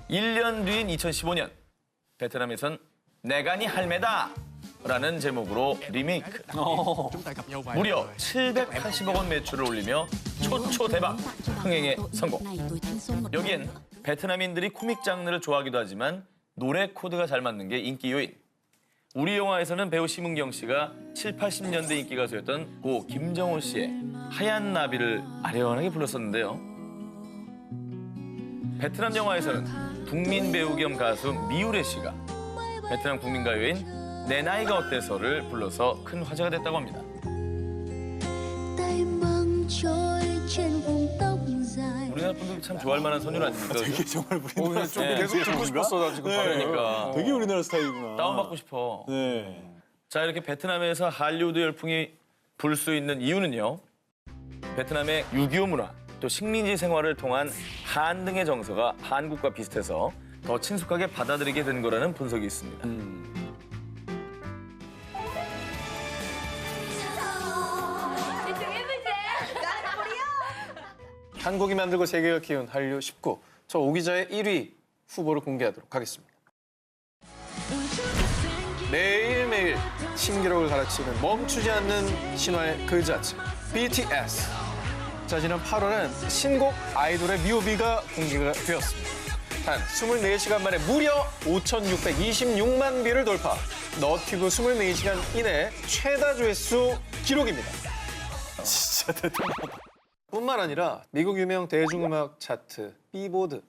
1년 뒤인 2015년, 베트남에선 내가 니 할매다! 라는 제목으로 리메이크. 무려 780억 원 매출을 올리며 초초 대박, 흥행에 성공. 여기엔 베트남인들이 코믹 장르를 좋아하기도 하지만 노래 코드가 잘 맞는 게 인기 요인. 우리 영화에서는 배우 심은경 씨가 7, 80년대 인기 가수였던 고 김정호 씨의 하얀 나비를 아련하게 불렀었는데요. 베트남 영화에서는 국민 배우 겸 가수 미우레 씨가 베트남 국민가요인 내 나이가 어때서를 불러서 큰 화제가 됐다고 합니다. 우리나라 분들이 참 좋아할 만한 선율 아닙니까? 되게 정말 우리나라 좀 네. 계속 듣고 싶었어, 나 지금. 그러니까. 되게 우리나라 스타일이구나. 다운받고 싶어. 네. 자, 이렇게 베트남에서 할리우드 열풍이 불 수 있는 이유는요. 베트남의 6.25 문화, 또 식민지 생활을 통한 한등의 정서가 한국과 비슷해서 더 친숙하게 받아들이게 된 거라는 분석이 있습니다. 한국이 만들고 세계가 키운 한류 19. 저 오 기자의 1위 후보를 공개하도록 하겠습니다. 매일매일 신기록을 갈아치는 멈추지 않는 신화의 그 자체, BTS. 자, 지난 8월엔 신곡 아이돌의 뮤비가 공개가 되었습니다. 단 24시간 만에 무려 5,626만 뷰를 돌파. 너튜브 24시간 이내 최다 조회수 기록입니다. 진짜 대단하다. 뿐만 아니라 미국 유명 대중음악 차트 비보드,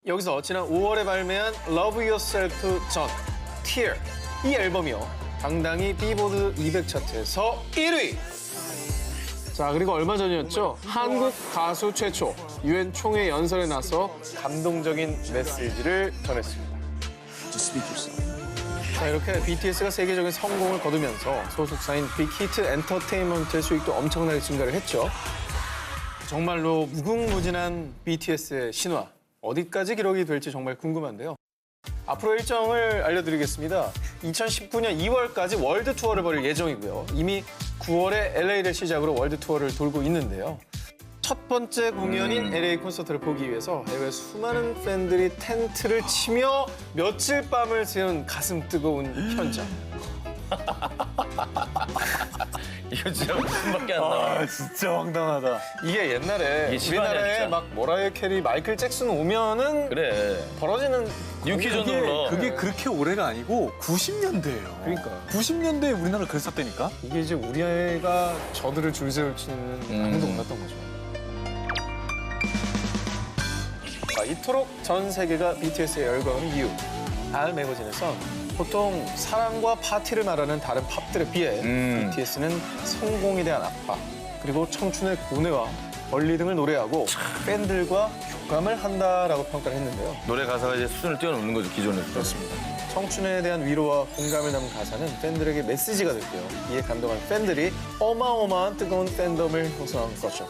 여기서 지난 5월에 발매한 Love Yourself 전 Tear, 이 앨범이요 당당히 비보드 200 차트에서 1위. 자, 그리고 얼마 전이었죠, 한국 가수 최초 UN 총회 연설에 나서 감동적인 메시지를 전했습니다. 자, 이렇게 BTS가 세계적인 성공을 거두면서 소속사인 빅히트 엔터테인먼트의 수익도 엄청나게 증가를 했죠. 정말로 무궁무진한 BTS의 신화, 어디까지 기록이 될지 정말 궁금한데요. 앞으로 일정을 알려드리겠습니다. 2019년 2월까지 월드 투어를 벌일 예정이고요. 이미 9월에 LA를 시작으로 월드 투어를 돌고 있는데요. 첫 번째 공연인 LA 콘서트를 보기 위해서 해외 수많은 팬들이 텐트를 치며 며칠 밤을 새운 가슴 뜨거운 현장. 이거 진짜 무슨밖에 안 나와. 진짜 황당하다. 이게 옛날에 이게 심하네, 우리나라에 진짜. 막 모라이어 캐리, 마이클 잭슨 오면은 그래. 벌어지는 유키존 놀러. 그게 그렇게 오래가 아니고 90년대예요. 그러니까. 90년대에 우리나라 그랬었다니까. 이게 이제 우리 애가 저들을 줄 세울 치는 아무도 몰랐던 거죠. 자, 이토록 전 세계가 BTS에 열광하는 이유. 알 매거진에선 보통 사랑과 파티를 말하는 다른 팝들에 비해 BTS는 성공에 대한 압박, 그리고 청춘의 고뇌와 권리 등을 노래하고 팬들과 교감을 한다라고 평가를 했는데요. 노래 가사가 이제 수준을 뛰어넘는 거죠, 기존에. 그렇습니다. 청춘에 대한 위로와 공감을 담은 가사는 팬들에게 메시지가 됐고요. 이에 감동한 팬들이 어마어마한 뜨거운 팬덤을 형성한 거죠.